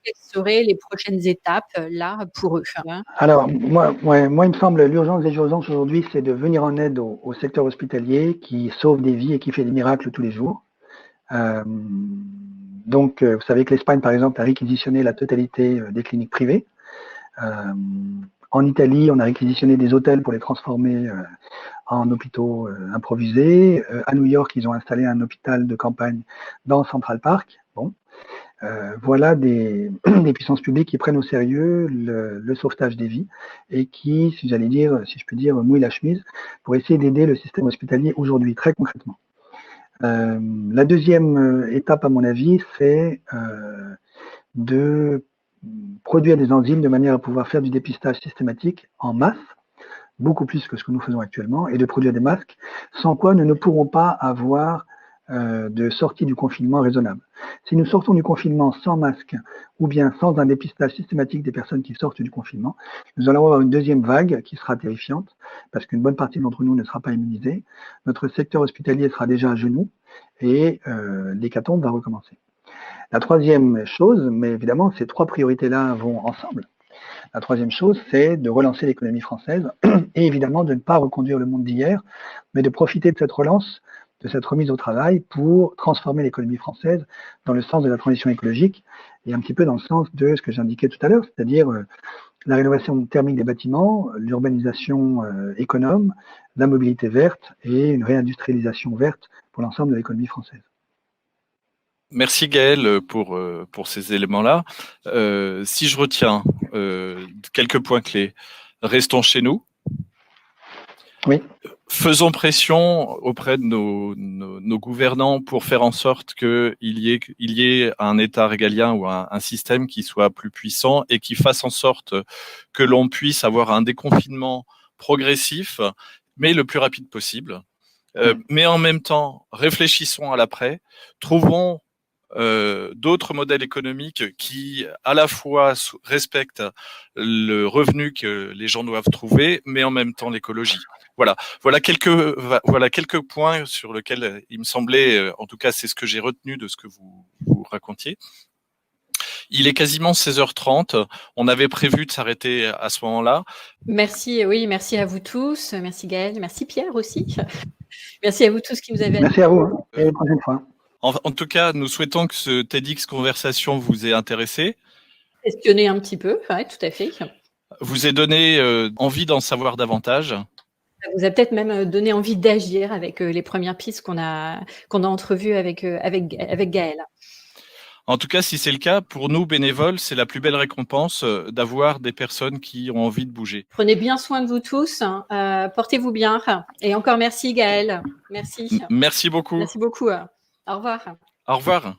Speaker 1: Quelles seraient les prochaines étapes là pour eux?
Speaker 3: Alors, moi, il me semble, l'urgence des urgences aujourd'hui, c'est de venir en aide au secteur hospitalier qui sauve des vies et qui fait des miracles tous les jours. Donc, vous savez que l'Espagne, par exemple, a réquisitionné la totalité des cliniques privées. En Italie, on a réquisitionné des hôtels pour les transformer en hôpitaux improvisés. À New York, ils ont installé un hôpital de campagne dans Central Park. Bon. Voilà des puissances publiques qui prennent au sérieux le sauvetage des vies et qui, si je peux dire, mouillent la chemise pour essayer d'aider le système hospitalier aujourd'hui, très concrètement. La deuxième étape, à mon avis, c'est de produire des enzymes de manière à pouvoir faire du dépistage systématique en masse, beaucoup plus que ce que nous faisons actuellement, et de produire des masques, sans quoi nous ne pourrons pas avoir de sortie du confinement raisonnable. Si nous sortons du confinement sans masque ou bien sans un dépistage systématique des personnes qui sortent du confinement, nous allons avoir une deuxième vague qui sera terrifiante parce qu'une bonne partie d'entre nous ne sera pas immunisée. Notre secteur hospitalier sera déjà à genoux et l'hécatombe va recommencer. La troisième chose, mais évidemment ces trois priorités-là vont ensemble, la troisième chose, c'est de relancer l'économie française et évidemment de ne pas reconduire le monde d'hier, mais de profiter de cette relance, de cette remise au travail pour transformer l'économie française dans le sens de la transition écologique et un petit peu dans le sens de ce que j'indiquais tout à l'heure, c'est-à-dire la rénovation thermique des bâtiments, l'urbanisation économe, la mobilité verte et une réindustrialisation verte pour l'ensemble de l'économie française.
Speaker 2: Merci Gaël pour ces éléments-là. Si je retiens quelques points clés, restons chez nous.
Speaker 3: Oui.
Speaker 2: Faisons pression auprès de nos gouvernants pour faire en sorte qu'il y ait un État régalien ou un système qui soit plus puissant et qui fasse en sorte que l'on puisse avoir un déconfinement progressif, mais le plus rapide possible. Mais en même temps, réfléchissons à l'après, trouvons d'autres modèles économiques qui à la fois respectent le revenu que les gens doivent trouver, mais en même temps l'écologie. Voilà quelques points sur lesquels il me semblait, en tout cas c'est ce que j'ai retenu de ce que vous racontiez. Il est quasiment 16h30. On avait prévu de s'arrêter à ce moment-là.
Speaker 1: Merci à vous tous. Merci Gaël, merci Pierre aussi. Merci à vous tous qui nous avez.
Speaker 3: Merci à vous. Et à la prochaine fois.
Speaker 2: En tout cas, nous souhaitons que ce TEDx Conversation vous ait intéressé.
Speaker 1: Questionné un petit peu, ouais, tout à fait.
Speaker 2: Vous ait donné envie d'en savoir davantage.
Speaker 1: Ça vous a peut-être même donné envie d'agir avec les premières pistes qu'on a entrevues avec Gaël.
Speaker 2: En tout cas, si c'est le cas, pour nous, bénévoles, c'est la plus belle récompense d'avoir des personnes qui ont envie de bouger.
Speaker 1: Prenez bien soin de vous tous, portez-vous bien. Et encore merci Gaël. Merci.
Speaker 2: Merci beaucoup.
Speaker 1: Merci beaucoup. Au revoir.
Speaker 2: Au revoir.